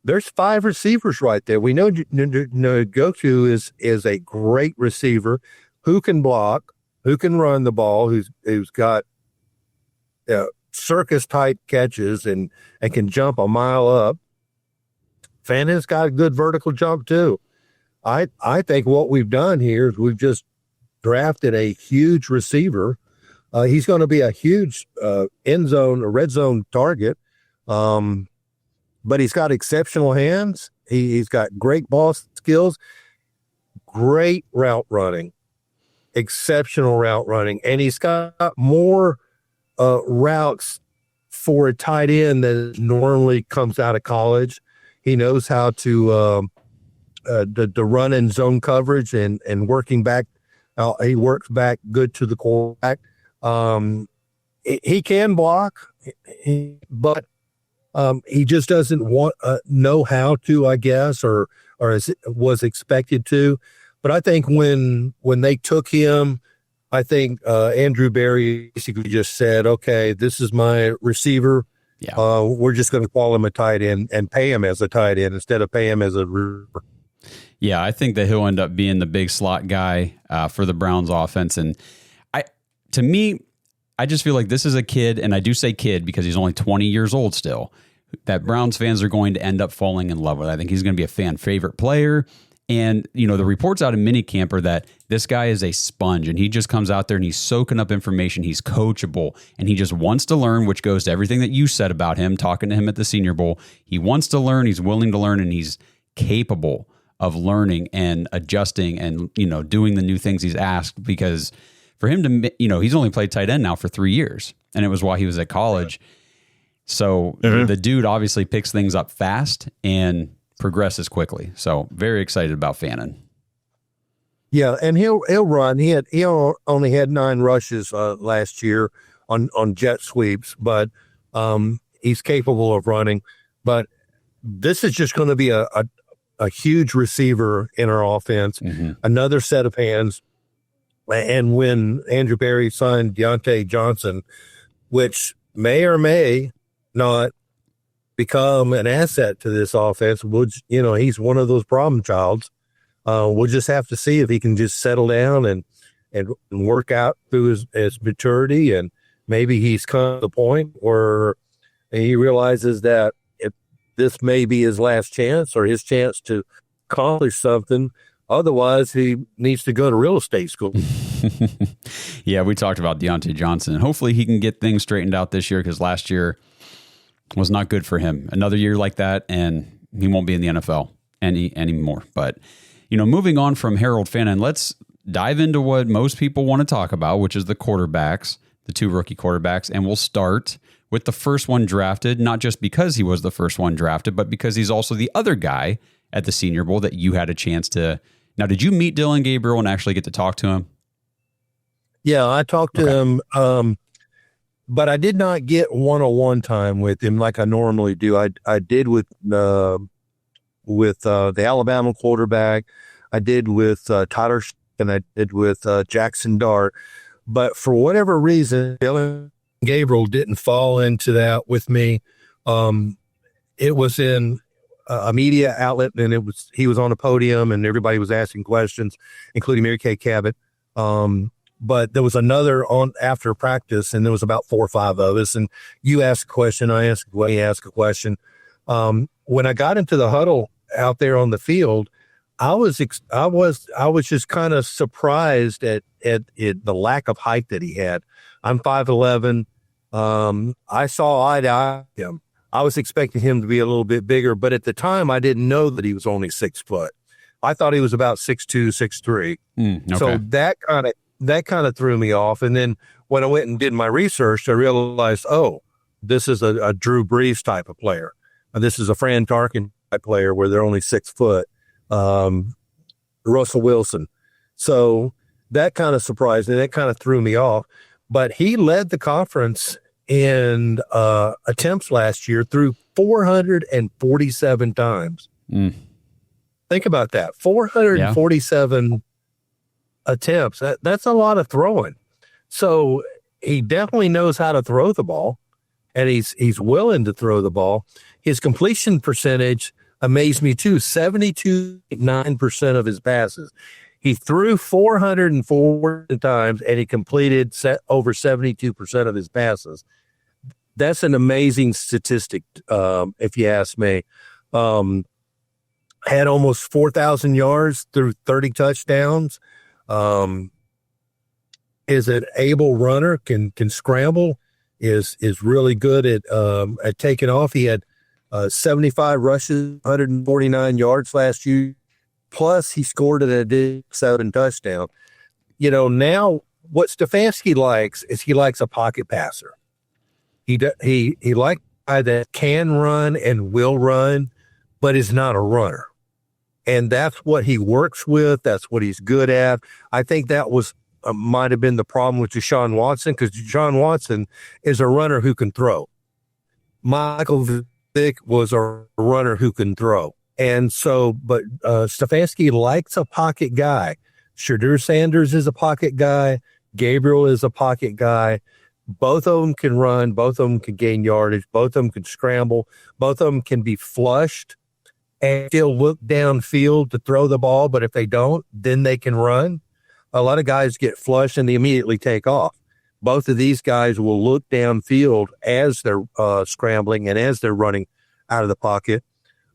there's 5 receivers right there. We know Njoku is a great receiver who can block, who can run the ball, who's got circus type catches and can jump a mile up. Fannin's got a good vertical jump too. I think what we've done here is we've just drafted a huge receiver. He's going to be a huge end zone, a red zone target. But he's got exceptional hands. He's got great ball skills, great route running, exceptional route running, and he's got more routes for a tight end that normally comes out of college. He knows how to run in zone coverage and working back. He works back good to the quarterback. He can block, but he just doesn't know how to, I guess, or was expected to. But I think when they took him, I think Andrew Barry basically just said, okay, this is my receiver. Yeah. We're just going to call him a tight end and pay him as a tight end instead of pay him as a receiver. Yeah, I think that he'll end up being the big slot guy for the Browns offense. And to me, I just feel like this is a kid, and I do say kid because he's only 20 years old still, that Browns fans are going to end up falling in love with. I think he's going to be a fan favorite player. And, the reports out in minicamp are that this guy is a sponge, and he just comes out there and he's soaking up information. He's coachable, and he just wants to learn, which goes to everything that you said about him, talking to him at the Senior Bowl. He wants to learn, he's willing to learn, and he's capable of learning and adjusting and, doing the new things he's asked, because for him to, he's only played tight end now for 3 years, and it was while he was at college. So the dude obviously picks things up fast and progresses quickly. So very excited about Fannin. Yeah, and he'll run. He only had 9 rushes last year on jet sweeps, but he's capable of running. But this is just going to be a huge receiver in our offense, another set of hands. And when Andrew Barry signed Deontay Johnson, which may or may not become an asset to this offense, he's one of those problem childs. We'll just have to see if he can just settle down and work out through his maturity, and maybe he's come to the point where he realizes that this may be his last chance or his chance to accomplish something. Otherwise, he needs to go to real estate school. Yeah, we talked about Deontay Johnson, and hopefully he can get things straightened out this year, because last year was not good for him. Another year like that, and he won't be in the NFL anymore. But, moving on from Harold Fannin, let's dive into what most people want to talk about, which is the quarterbacks, the 2 rookie quarterbacks. And we'll start with the first one drafted, not just because he was the first one drafted, but because he's also the other guy at the Senior Bowl that you had a chance to. Now, did you meet Dillon Gabriel and actually get to talk to him? Yeah, I talked to him, but I did not get one-on-one time with him like I normally do. I did with the Alabama quarterback. I did with Tyler, and I did with Jackson Dart. But for whatever reason, Dillon Gabriel didn't fall into that with me. It was in a media outlet, and he was on a podium, and everybody was asking questions, including Mary Kay Cabot. But there was another on after practice, and there was about 4 or 5 of us. And you asked a question, he asked a question. When I got into the huddle out there on the field, I was just kind of surprised at the lack of height that he had. I'm 5'11". I saw eye to eye with him. I was expecting him to be a little bit bigger, but at the time I didn't know that he was only 6 foot. I thought he was about 6'2", 6'3". Okay. So that kind of threw me off. And then when I went and did my research, I realized, this is a Drew Brees type of player. This is a Fran Tarkin type player where they're only 6 foot. Russell Wilson. So that kind of surprised me. That kind of threw me off. But he led the conference in attempts last year through 447 times. Think about that. 447 attempts. That's a lot of throwing. So he definitely knows how to throw the ball, and he's willing to throw the ball. His completion percentage amazed me too. 72.9% of his passes. He threw 404 times, and he completed over 72% of his passes. That's an amazing statistic, if you ask me. Had almost 4,000 yards through 30 touchdowns. Is an able runner, can scramble, is really good at taking off. He had 75 rushes, 149 yards last year. Plus, he scored an 7 touchdown. Now what Stefanski likes is he likes a pocket passer. He likes a guy that can run and will run, but is not a runner. And that's what he works with. That's what he's good at. I think that was might have been the problem with Deshaun Watson, because Deshaun Watson is a runner who can throw. Michael Vick was a runner who can throw. And so, but Stefanski likes a pocket guy. Shedeur Sanders is a pocket guy. Gabriel is a pocket guy. Both of them can run. Both of them can gain yardage. Both of them can scramble. Both of them can be flushed and still look downfield to throw the ball. But if they don't, then they can run. A lot of guys get flushed and they immediately take off. Both of these guys will look downfield as they're scrambling and as they're running out of the pocket.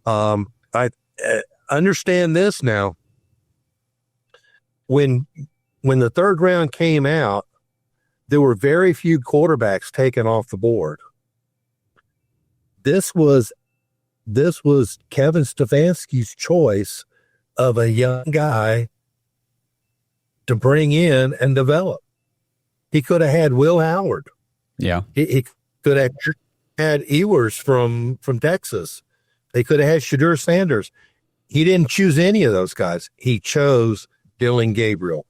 I understand this now. When the third round came out, there were very few quarterbacks taken off the board. This was Kevin Stefanski's choice of a young guy to bring in and develop. He could have had Will Howard. Yeah. He could have had Ewers from Texas. They could have had Shedeur Sanders. He didn't choose any of those guys. He chose Dillon Gabriel.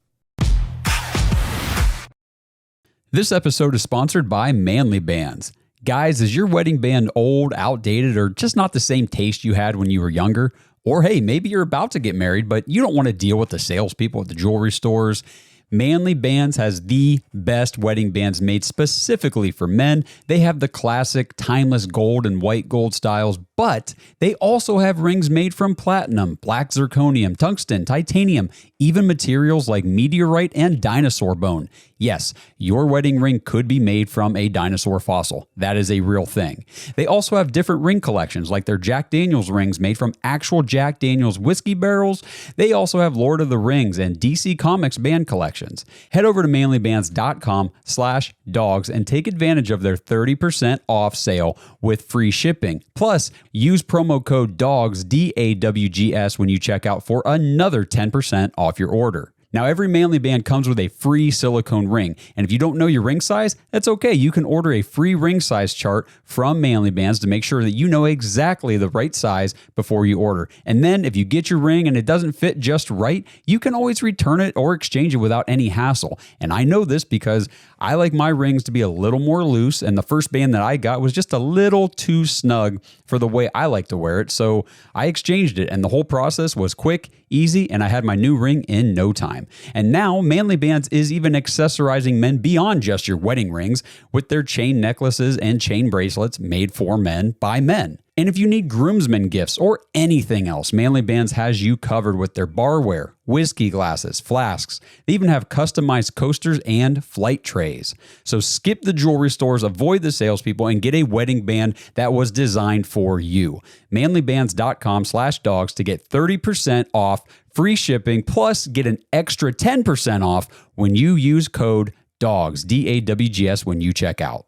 This episode is sponsored by Manly Bands. Guys, is your wedding band old, outdated, or just not the same taste you had when you were younger? Or hey, maybe you're about to get married, but you don't want to deal with the salespeople at the jewelry stores. Manly Bands has the best wedding bands made specifically for men. They have the classic timeless gold and white gold styles, but they also have rings made from platinum, black zirconium, tungsten, titanium, even materials like meteorite and dinosaur bone. Yes, your wedding ring could be made from a dinosaur fossil. That is a real thing. They also have different ring collections, like their Jack Daniels rings made from actual Jack Daniels whiskey barrels. They also have Lord of the Rings and DC Comics band collections. Head over to manlybands.com/dogs and take advantage of their 30% off sale with free shipping. Plus, use promo code DAWGS, DAWGS, when you check out for another 10% off your order. Now, every Manly band comes with a free silicone ring, and if you don't know your ring size, that's okay. You can order a free ring size chart from Manly Bands to make sure that you know exactly the right size before you order. And then if you get your ring and it doesn't fit just right, you can always return it or exchange it without any hassle. And I know this because I like my rings to be a little more loose, and the first band that I got was just a little too snug for the way I like to wear it, so I exchanged it, and the whole process was quick, easy, and I had my new ring in no time. And now Manly Bands is even accessorizing men beyond just your wedding rings with their chain necklaces and chain bracelets made for men by men. And if you need groomsmen gifts or anything else, Manly Bands has you covered with their barware, whiskey glasses, flasks. They even have customized coasters and flight trays. So skip the jewelry stores, avoid the salespeople, and get a wedding band that was designed for you. Manlybands.com/dogs to get 30% off, free shipping, plus get an extra 10% off when you use code DAWGS, DAWGS, when you check out.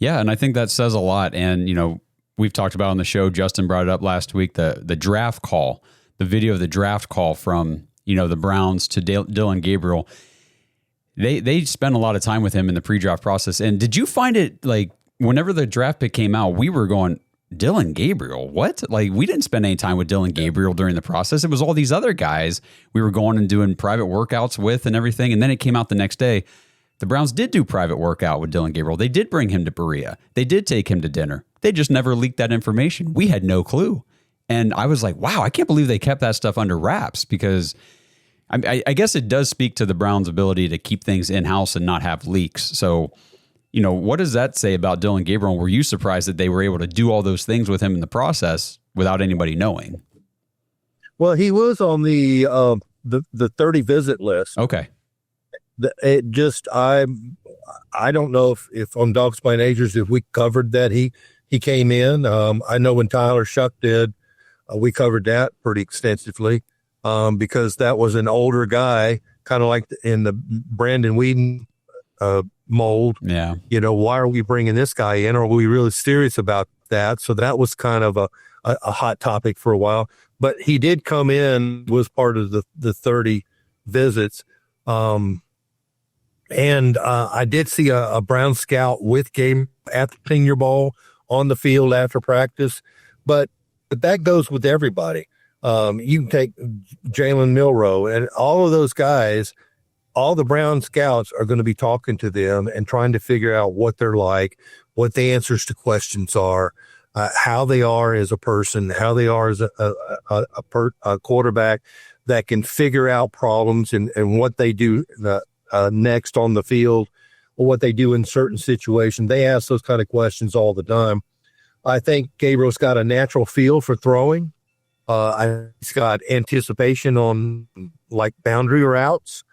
Yeah, and I think that says a lot. And, you know, we've talked about on the show, Justin brought it up last week, the draft call, the video of the draft call from, you know, the Browns to Dillon Gabriel. They spent a lot of time with him in the pre-draft process. And did you find it, like, whenever the draft pick came out, we were going, Dillon Gabriel, what? Like, we didn't spend any time with Dillon Gabriel during the process. It was all these other guys we were going and doing private workouts with and everything. And then it came out the next day. The Browns did do private workout with Dillon Gabriel. They did bring him to Berea. They did take him to dinner. They just never leaked that information. We had no clue. And I was like, wow, I can't believe they kept that stuff under wraps, because I guess it does speak to the Browns' ability to keep things in-house and not have leaks. So, you know, what does that say about Dillon Gabriel? Were you surprised that they were able to do all those things with him in the process without anybody knowing? Well, he was on the 30 visit list. Okay. It just I don't know if on Dogs by Natures if we covered that he came in. I know when Tyler Shuck did, we covered that pretty extensively because that was an older guy, kind of like in the Brandon Whedon mold. Yeah. You know, why are we bringing this guy in? Are we really serious about that? So that was kind of a hot topic for a while. But he did come in, was part of the 30 visits. And I did see a Brown scout with Gabe at the Senior Bowl on the field after practice. But that goes with everybody. You can take Jalen Milroe and all of those guys. All the Brown scouts are going to be talking to them and trying to figure out what they're like, what the answers to questions are, how they are as a person, how they are as a quarterback that can figure out problems and what they do next on the field or what they do in certain situations. They ask those kind of questions all the time. I think Gabriel's got a natural feel for throwing. He's got anticipation on like boundary routes.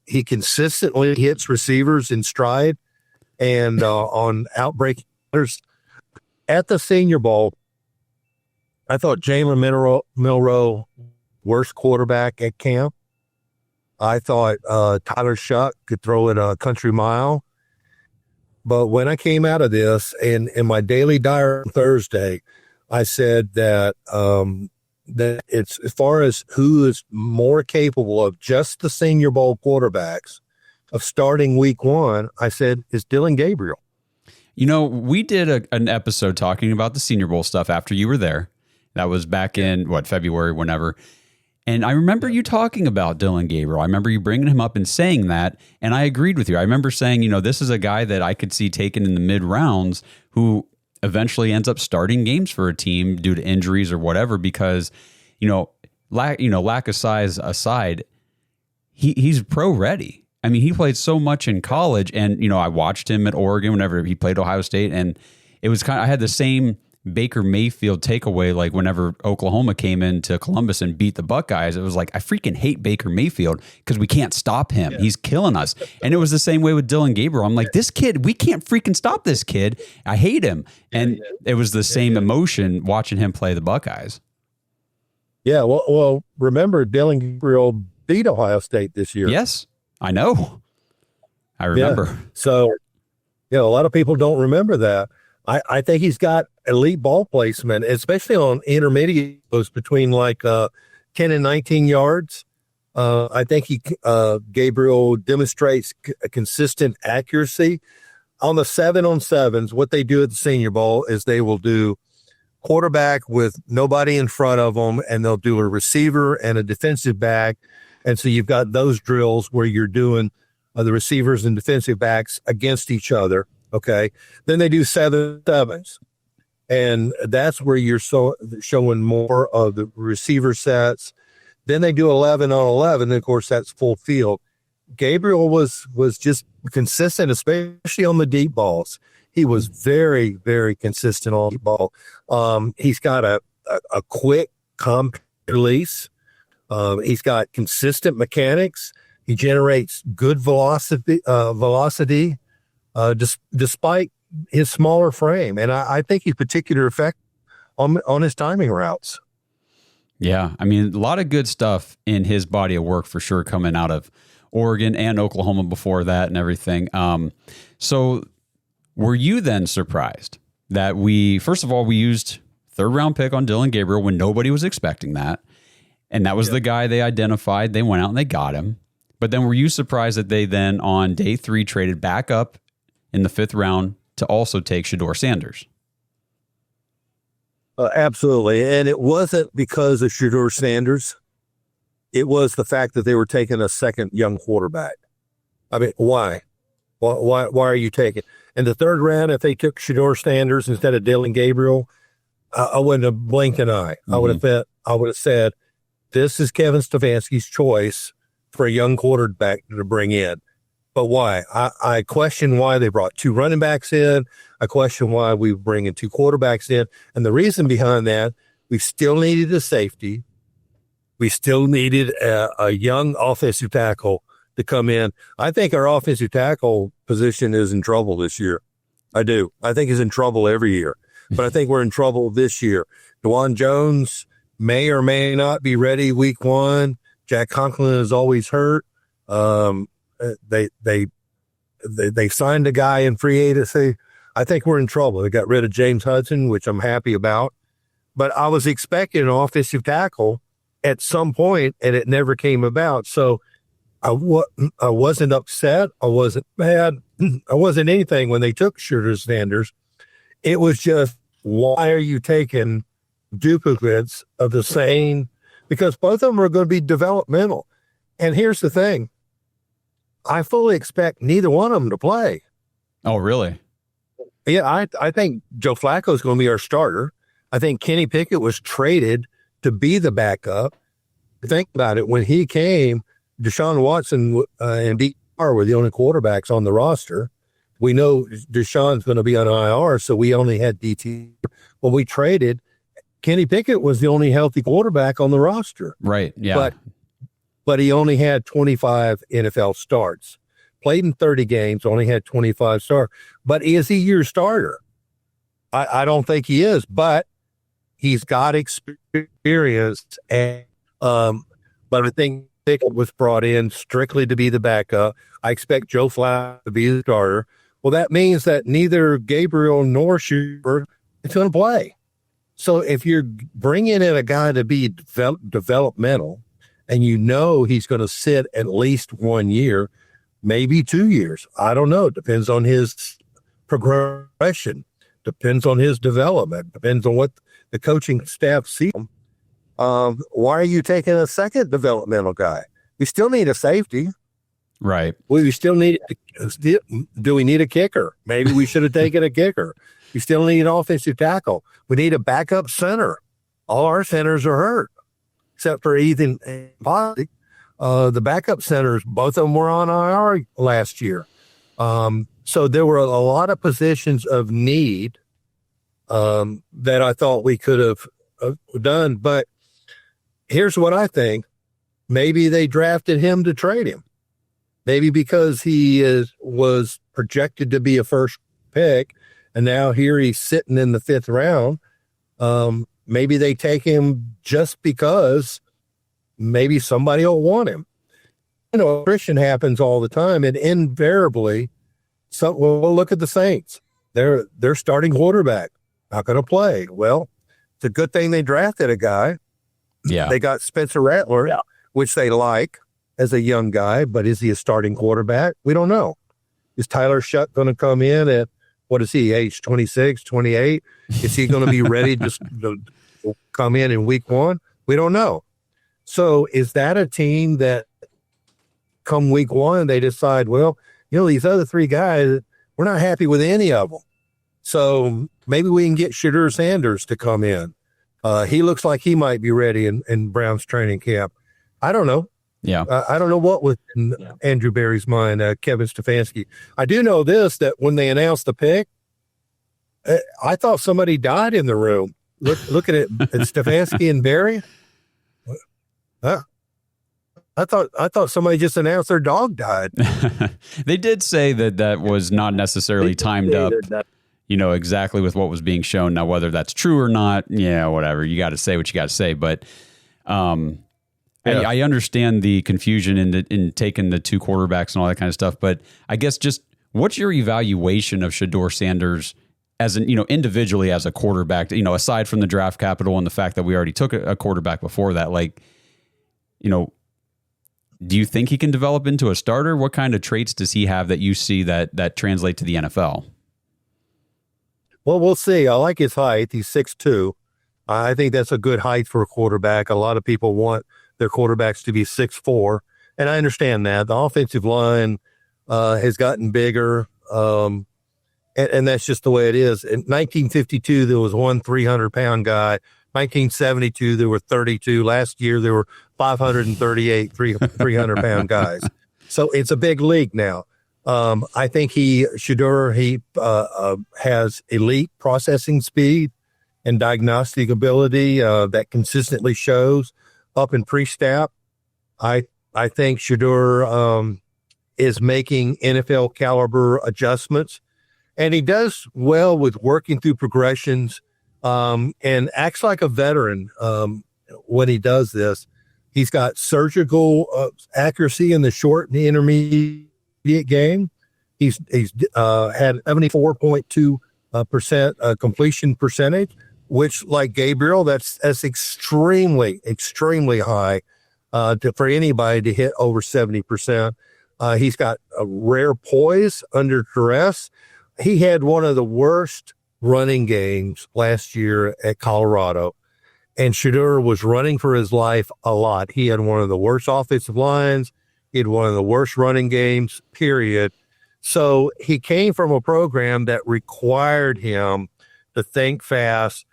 He consistently hits receivers in stride and on outbreak. At the Senior Bowl, I thought Jalen Milroe, worst quarterback at camp. I thought Tyler Shuck could throw it a country mile. But when I came out of this, and in my daily diary on Thursday, I said that that it's as far as who is more capable of just the Senior Bowl quarterbacks of starting week one, I said, is Dillon Gabriel. You know, we did an episode talking about the Senior Bowl stuff after you were there. That was back in, February, whenever. And I remember you talking about Dillon Gabriel. I remember you bringing him up and saying that, and I agreed with you. I remember saying, you know, this is a guy that I could see taken in the mid-rounds who eventually ends up starting games for a team due to injuries or whatever because, lack of size aside, he's pro-ready. I mean, he played so much in college, and, I watched him at Oregon whenever he played Ohio State, and it was I had the same Baker Mayfield takeaway like whenever Oklahoma came into Columbus and beat the Buckeyes. It was like, I freaking hate Baker Mayfield because we can't stop him. Yeah. He's killing us. And it was the same way with Dillon Gabriel. I'm like, this kid, we can't freaking stop this kid. I hate him. And it was the same emotion watching him play the Buckeyes. Yeah, well, remember Dillon Gabriel beat Ohio State this year. Yes, I know. I remember. Yeah. So, a lot of people don't remember that. I think he's got elite ball placement, especially on intermediate throws between like 10 and 19 yards. I think Gabriel demonstrates a consistent accuracy. On the 7-on-7s, what they do at the Senior Bowl is they will do quarterback with nobody in front of them, and they'll do a receiver and a defensive back. And so you've got those drills where you're doing the receivers and defensive backs against each other. Okay. Then they do 7-7s. And that's where you're showing more of the receiver sets. Then they do 11-on-11. And of course, that's full field. Gabriel was just consistent, especially on the deep balls. He was very, very consistent on the ball. He's got a quick, compact release. He's got consistent mechanics. He generates good velocity, despite his smaller frame. And I think he's particular effect on his timing routes. Yeah. I mean, a lot of good stuff in his body of work for sure coming out of Oregon and Oklahoma before that and everything. So were you then surprised that first of all, we used 3rd round pick on Dillon Gabriel when nobody was expecting that? And that was the guy they identified. They went out and they got him. But then were you surprised that they then on day 3 traded back up in the 5th round to also take Shedeur Sanders? Absolutely. And it wasn't because of Shedeur Sanders. It was the fact that they were taking a second young quarterback. I mean, why? Why are you taking? In the 3rd round, if they took Shedeur Sanders instead of Dillon Gabriel, I wouldn't have blinked an eye. Mm-hmm. I would have said, this is Kevin Stefanski's choice for a young quarterback to bring in. But why? I question why they brought 2 running backs in. I question why we bring in 2 quarterbacks in. And the reason behind that, we still needed a safety. We still needed a young offensive tackle to come in. I think our offensive tackle position is in trouble this year. I do. I think he's in trouble every year, but I think we're in trouble this year. DeJuan Jones may or may not be ready week 1. Jack Conklin is always hurt. They signed a guy in free agency. I think we're in trouble. They got rid of James Hudson, which I'm happy about, but I was expecting an offensive tackle at some point, and it never came about. So I wasn't upset. I wasn't mad. I wasn't anything when they took Shedeur Sanders. It was just, why are you taking duplicates of the same? Because both of them are going to be developmental. And here's the thing. I fully expect neither one of them to play. Oh, really? Yeah, I think Joe Flacco is going to be our starter. I think Kenny Pickett was traded to be the backup. Think about it. When he came, Deshaun Watson and DR were the only quarterbacks on the roster. We know Deshaun's going to be on IR, so we only had DT. When we traded, Kenny Pickett was the only healthy quarterback on the roster. Right, yeah. But he only had 25 NFL starts. Played in 30 games, only had 25 starts. But is he your starter? I don't think he is, but he's got experience. And, but I think Pickett was brought in strictly to be the backup. I expect Joe Flacco to be the starter. Well, that means that neither Gabriel nor Shedeur is going to play. So if you're bringing in a guy to be developmental, and you know he's going to sit at least 1 year, maybe 2 years. I don't know. Depends on his progression. Depends on his development. Depends on what the coaching staff sees. Why are you taking a second developmental guy? We still need a safety. Right. We still need, do we need a kicker? Maybe we should have taken a kicker. We still need an offensive tackle. We need a backup center. All our centers are hurt, except for Ethan and Bobby. The backup centers, both of them were on IR last year. So there were a lot of positions of need that I thought we could have done. But here's what I think. Maybe they drafted him to trade him. Maybe because he was projected to be a first pick, and now here he's sitting in the 5th round. Maybe they take him just because maybe somebody will want him. You know, attrition happens all the time, and invariably, we'll look at the Saints. They're starting quarterback, not going to play. Well, it's a good thing they drafted a guy. Yeah. They got Spencer Rattler, which they like as a young guy, but is he a starting quarterback? We don't know. Is Tyler Shuck going to come in at, what is he, age 26, 28? Is he going to be ready to come in week 1? We don't know. So is that a team that come week 1, they decide, well, you know, these other 3 guys, we're not happy with any of them. So maybe we can get Shedeur Sanders to come in. He looks like he might be ready in Brown's training camp. I don't know. Yeah. I don't know what was in Andrew Berry's mind, Kevin Stefanski. I do know this, that when they announced the pick, I thought somebody died in the room. Looking at Stefanski and Berry. I thought somebody just announced their dog died. They did say that was not necessarily timed up, you know, exactly with what was being shown. Now, whether that's true or not, yeah, whatever. You got to say what you got to say. But I understand the confusion in taking the 2 quarterbacks and all that kind of stuff. But I guess just what's your evaluation of Shedeur Sanders as an, you know, individually as a quarterback, you know, aside from the draft capital and the fact that we already took a quarterback before that, like, you know, do you think he can develop into a starter? What kind of traits does he have that you see that translate to the NFL? Well, we'll see. I like his height. He's 6'2". I think that's a good height for a quarterback. A lot of people want their quarterbacks to be 6'4", and I understand that. The offensive line has gotten bigger, and that's just the way it is. In 1952, there was one 300-pound guy. 1972, there were 32. Last year, there were 538 300-pound guys. So it's a big league now. I think Shedeur has elite processing speed and diagnostic ability that consistently shows up in pre-snap. I think Shedeur is making NFL caliber adjustments. And he does well with working through progressions, and acts like a veteran when he does this. He's got surgical accuracy in the short and the intermediate game. He's had 74.2% completion percentage, which, like Gabriel, that's extremely, extremely high for anybody to hit over 70%. He's got a rare poise under duress. He had one of the worst running games last year at Colorado, and Shedeur was running for his life a lot. He had one of the worst offensive lines. He had one of the worst running games, period. So he came from a program that required him to think fast.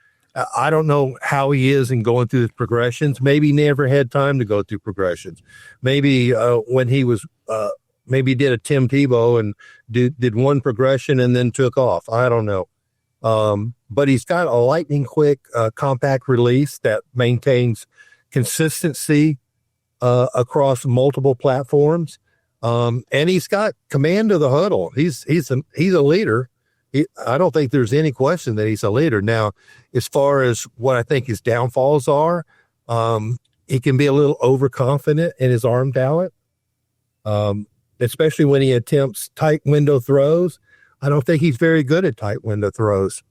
I don't know how he is in going through his progressions. Maybe he never had time to go through progressions. Maybe when he was maybe did a Tim Tebow and did one progression and then took off. I don't know. But he's got a lightning quick, compact release that maintains consistency across multiple platforms. And he's got command of the huddle. He's a leader. I don't think there's any question that he's a leader. Now, as far as what I think his downfalls are, he can be a little overconfident in his arm talent. Especially when he attempts tight window throws. I don't think he's very good at tight window throws.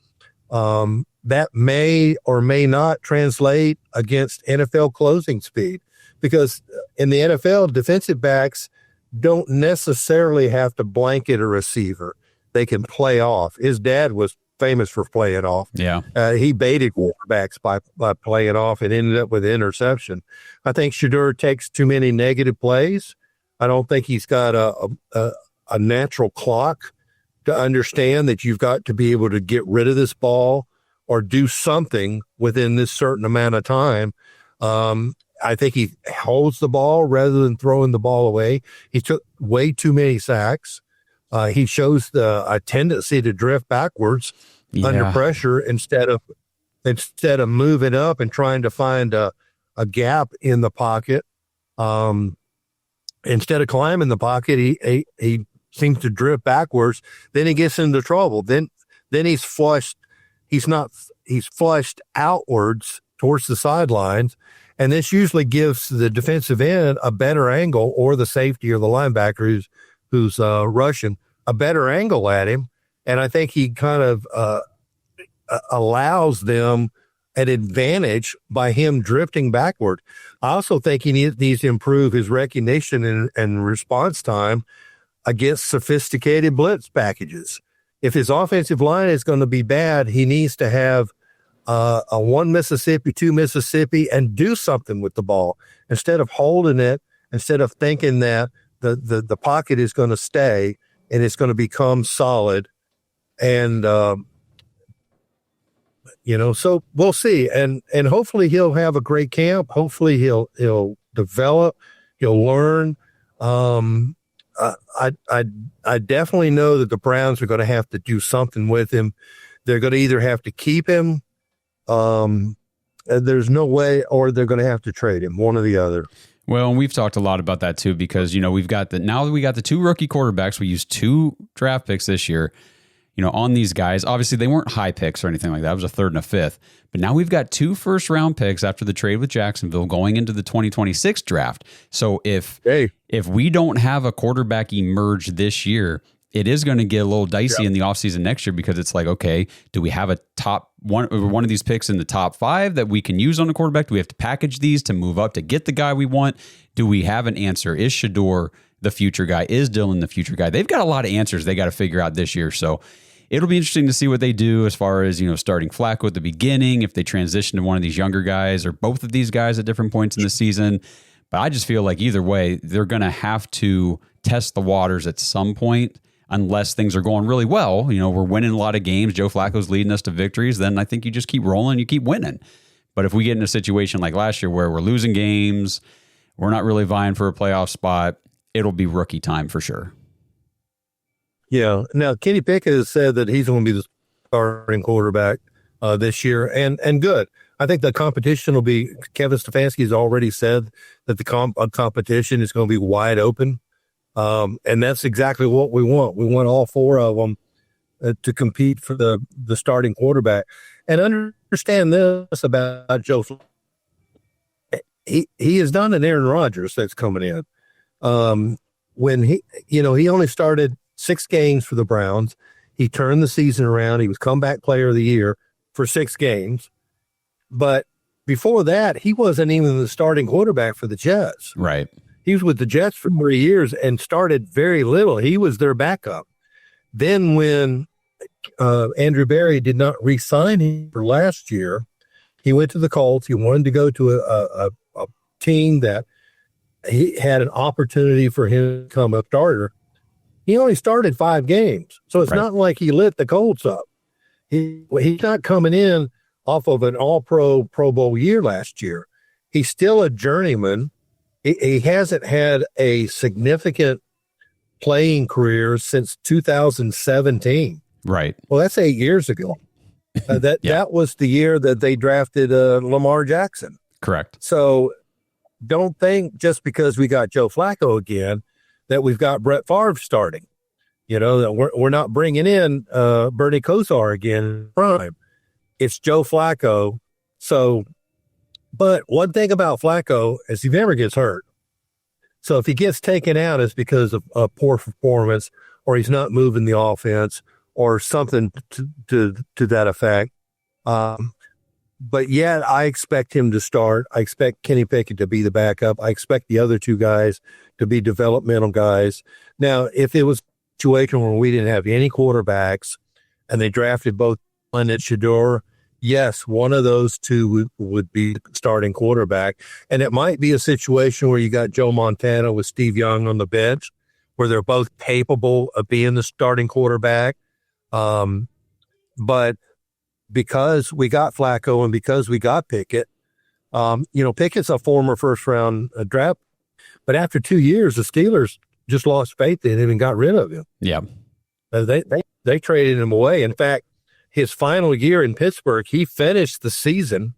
That may or may not translate against NFL closing speed, because in the NFL, defensive backs don't necessarily have to blanket a receiver. They can play off. His dad was famous for playing off. Yeah. He baited quarterbacks by playing off and ended up with an interception. I think Shedeur takes too many negative plays. I don't think he's got a natural clock to understand that you've got to be able to get rid of this ball or do something within this certain amount of time. I think he holds the ball rather than throwing the ball away. He took way too many sacks. He shows a tendency to drift backwards under pressure instead of moving up and trying to find a gap in the pocket. Instead of climbing the pocket, he seems to drift backwards. Then he gets into trouble. Then he's flushed. He's flushed outwards towards the sidelines. And this usually gives the defensive end a better angle, or the safety or the linebacker who's rushing a better angle at him. And I think he kind of allows them an advantage by him drifting backward. I also think he needs to improve his recognition and response time against sophisticated blitz packages. If his offensive line is going to be bad, he needs to have a 1 Mississippi, 2 Mississippi, and do something with the ball instead of holding it, instead of thinking that the pocket is going to stay and it's going to become solid. And, so we'll see. And hopefully he'll have a great camp. Hopefully he'll develop, he'll learn. I definitely know that the Browns are going to have to do something with him. They're going to either have to keep him. There's no way, or they're going to have to trade him, one or the other. Well, and we've talked a lot about that too, because, we've got now that we got the 2 rookie quarterbacks, we used 2 draft picks this year, on these guys. Obviously they weren't high picks or anything like that. It was a 3rd and a 5th, but now we've got 2 first-round picks after the trade with Jacksonville going into the 2026 draft. So if we don't have a quarterback emerge this year, it is going to get a little dicey in the offseason next year, because it's like, okay, do we have a top one of these picks in the top 5 that we can use on the quarterback? Do we have to package these to move up to get the guy we want? Do we have an answer? Is Shedeur the future guy? Is Dillon the future guy? They've got a lot of answers they got to figure out this year. So it'll be interesting to see what they do as far as, starting Flacco at the beginning, if they transition to one of these younger guys or both of these guys at different points in the season. But I just feel like either way, they're going to have to test the waters at some point, unless things are going really well. We're winning a lot of games. Joe Flacco's leading us to victories. Then I think you just keep rolling, you keep winning. But if we get in a situation like last year where we're losing games, we're not really vying for a playoff spot, it'll be rookie time for sure. Yeah. Now, Kenny Pickett has said that he's going to be the starting quarterback this year, and good. I think the competition will be, Kevin Stefanski has already said that the competition is going to be wide open And that's exactly what we want. We want all four of them to compete for the starting quarterback. And understand this about Joe. He is not an Aaron Rodgers that's coming in. When he only started 6 games for the Browns. He turned the season around. He was comeback player of the year for 6 games. But before that, he wasn't even the starting quarterback for the Jets. Right. He was with the Jets for 3 years and started very little. He was their backup. Then when Andrew Berry did not re-sign him for last year, he went to the Colts. He wanted to go to a team that he had an opportunity for him to become a starter. He only started 5 games. So it's not like he lit the Colts up. He's not coming in off of an all-pro Pro Bowl year last year. He's still a journeyman. He hasn't had a significant playing career since 2017. Right. Well, that's 8 years ago. That was the year that they drafted Lamar Jackson. Correct. So don't think just because we got Joe Flacco again that we've got Brett Favre starting. That we're not bringing in Bernie Kosar again in prime. It's Joe Flacco. So, but one thing about Flacco is he never gets hurt. So if he gets taken out, it's because of a poor performance, or he's not moving the offense, or something to that effect. But yet I expect him to start. I expect Kenny Pickett to be the backup. I expect the other 2 guys to be developmental guys. Now, if it was a situation where we didn't have any quarterbacks and they drafted both Dillon and Shedeur, yes, one of those 2 would be starting quarterback. And it might be a situation where you got Joe Montana with Steve Young on the bench, where they're both capable of being the starting quarterback. But because we got Flacco and because we got Pickett, Pickett's a former first-round draft, but after 2 years, the Steelers just lost faith in him and got rid of him. Yeah. They traded him away. In fact, his final year in Pittsburgh, he finished the season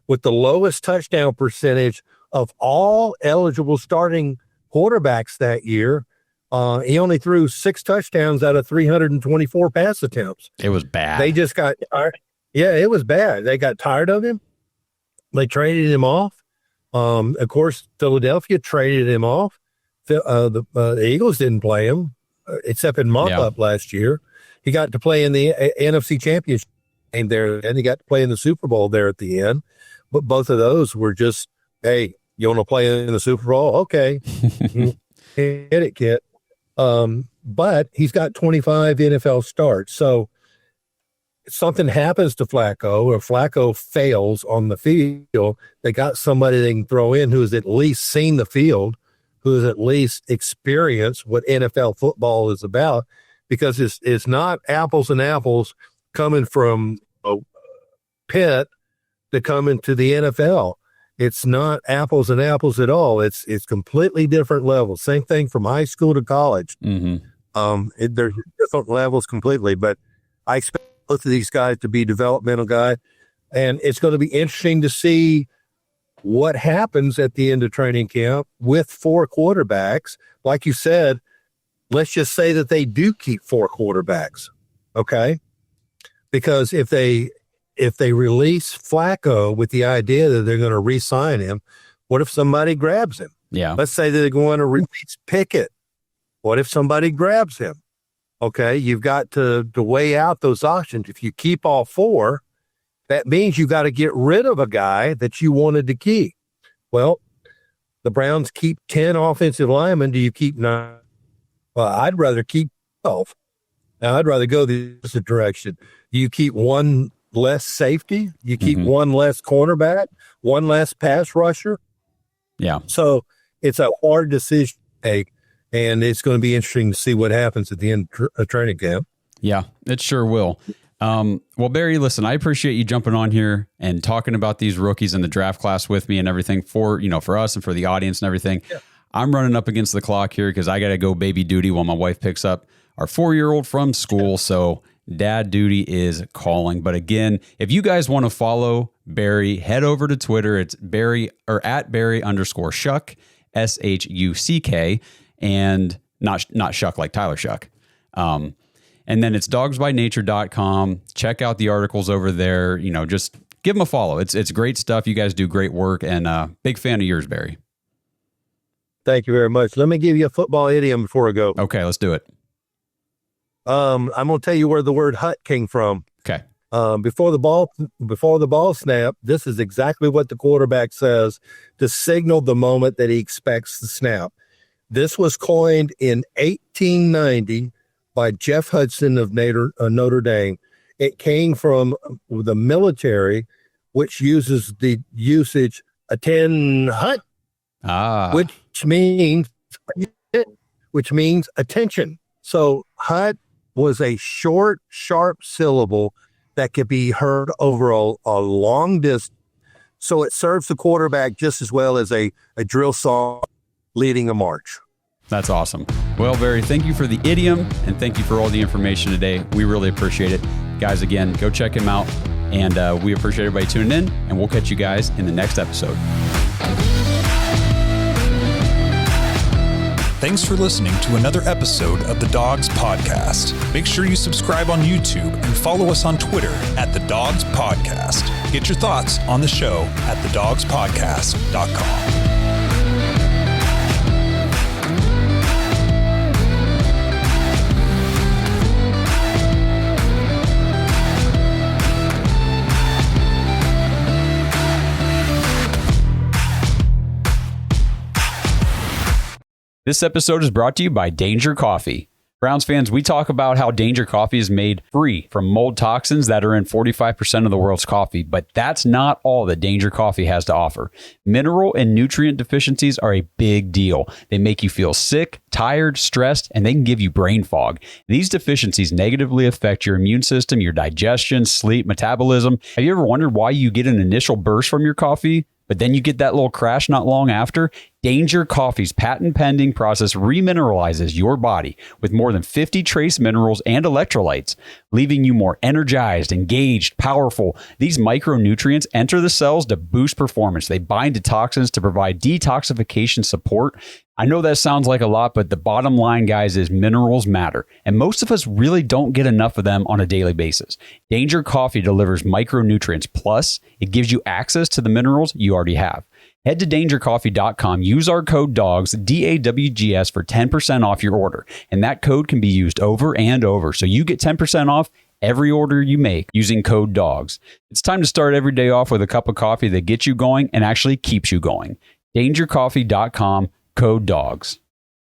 with the lowest touchdown percentage of all eligible starting quarterbacks that year. He only threw 6 touchdowns out of 324 pass attempts. It was bad. They just got tired. Yeah, it was bad. They got tired of him. They traded him off. Of course, Philadelphia traded him off. The Eagles didn't play him, except in mop-up last year. He got to play in the NFC Championship game there, and he got to play in the Super Bowl there at the end. But both of those were just, hey, you want to play in the Super Bowl? Okay. Hit it, kid. But he's got 25 NFL starts. So if something happens to Flacco, or Flacco fails on the field, they got somebody they can throw in who has at least seen the field, who has at least experienced what NFL football is about, because it's not apples and apples coming from Pitt to come into the NFL. It's not apples and apples at all. It's completely different levels. Same thing from high school to college. Mm-hmm. There's different levels completely, but I expect both of these guys to be developmental guys, and it's going to be interesting to see what happens at the end of training camp with 4 quarterbacks. Like you said, let's just say that they do keep 4 quarterbacks, okay? Because if they release Flacco with the idea that they're going to re-sign him, what if somebody grabs him? Yeah. Let's say that they're going to release Pickett. What if somebody grabs him? Okay, you've got to weigh out those options. If you keep all 4, that means you got to get rid of a guy that you wanted to keep. Well, the Browns keep 10 offensive linemen. Do you keep 9? Well, I'd rather keep 12. Now, I'd rather go the opposite direction. Do you keep 1 less safety? You keep 1 less cornerback, 1 less pass rusher? Yeah. So it's a hard decision to take, and it's going to be interesting to see what happens at the end of training camp. Yeah, it sure will. Well, Barry, listen, I appreciate you jumping on here and talking about these rookies in the draft class with me and everything for us and for the audience and everything. Yeah. I'm running up against the clock here because I got to go baby duty while my wife picks up our 4-year-old from school. So dad duty is calling. But again, if you guys want to follow Barry, head over to Twitter. It's Barry or at Barry _Shuck, SHUCK. And not Shuck like Tyler Shuck. And then it's dogsbynature.com. Check out the articles over there. Just give them a follow. It's great stuff. You guys do great work, and big fan of yours, Barry. Thank you very much. Let me give you a football idiom before I go. Okay, let's do it. I'm going to tell you where the word hut came from. Okay. Before the ball snap, this is exactly what the quarterback says to signal the moment that he expects the snap. This was coined in 1890 by Jeff Hudson of Notre Dame. It came from the military, which uses the usage "attend hut," which means attention. So hut was a short, sharp syllable that could be heard over a long distance. So it serves the quarterback just as well as a drill song leading a march. That's awesome. Well, Barry, thank you for the idiom, and thank you for all the information today. We really appreciate it. Guys, again, go check him out, and we appreciate everybody tuning in, and we'll catch you guys in the next episode. Thanks for listening to another episode of the Dawgs Podcast. Make sure you subscribe on YouTube and follow us on Twitter at the Dawgs Podcast. Get your thoughts on the show at thedawgspodcast.com. This episode is brought to you by Danger Coffee. Browns fans, we talk about how Danger Coffee is made free from mold toxins that are in 45% of the world's coffee, but that's not all that Danger Coffee has to offer. Mineral and nutrient deficiencies are a big deal. They make you feel sick, tired, stressed, and they can give you brain fog. These deficiencies negatively affect your immune system, your digestion, sleep, metabolism. Have you ever wondered why you get an initial burst from your coffee, but then you get that little crash not long after? Danger Coffee's patent-pending process remineralizes your body with more than 50 trace minerals and electrolytes, leaving you more energized, engaged, powerful. These micronutrients enter the cells to boost performance. They bind to toxins to provide detoxification support. I know that sounds like a lot, but the bottom line, guys, is minerals matter, and most of us really don't get enough of them on a daily basis. Danger Coffee delivers micronutrients, plus it gives you access to the minerals you already have. Head to dangercoffee.com, use our code DAWGS, DAWGS, for 10% off your order, and that code can be used over and over, so you get 10% off every order you make using code DAWGS. It's time to start every day off with a cup of coffee that gets you going and actually keeps you going. dangercoffee.com, code DAWGS.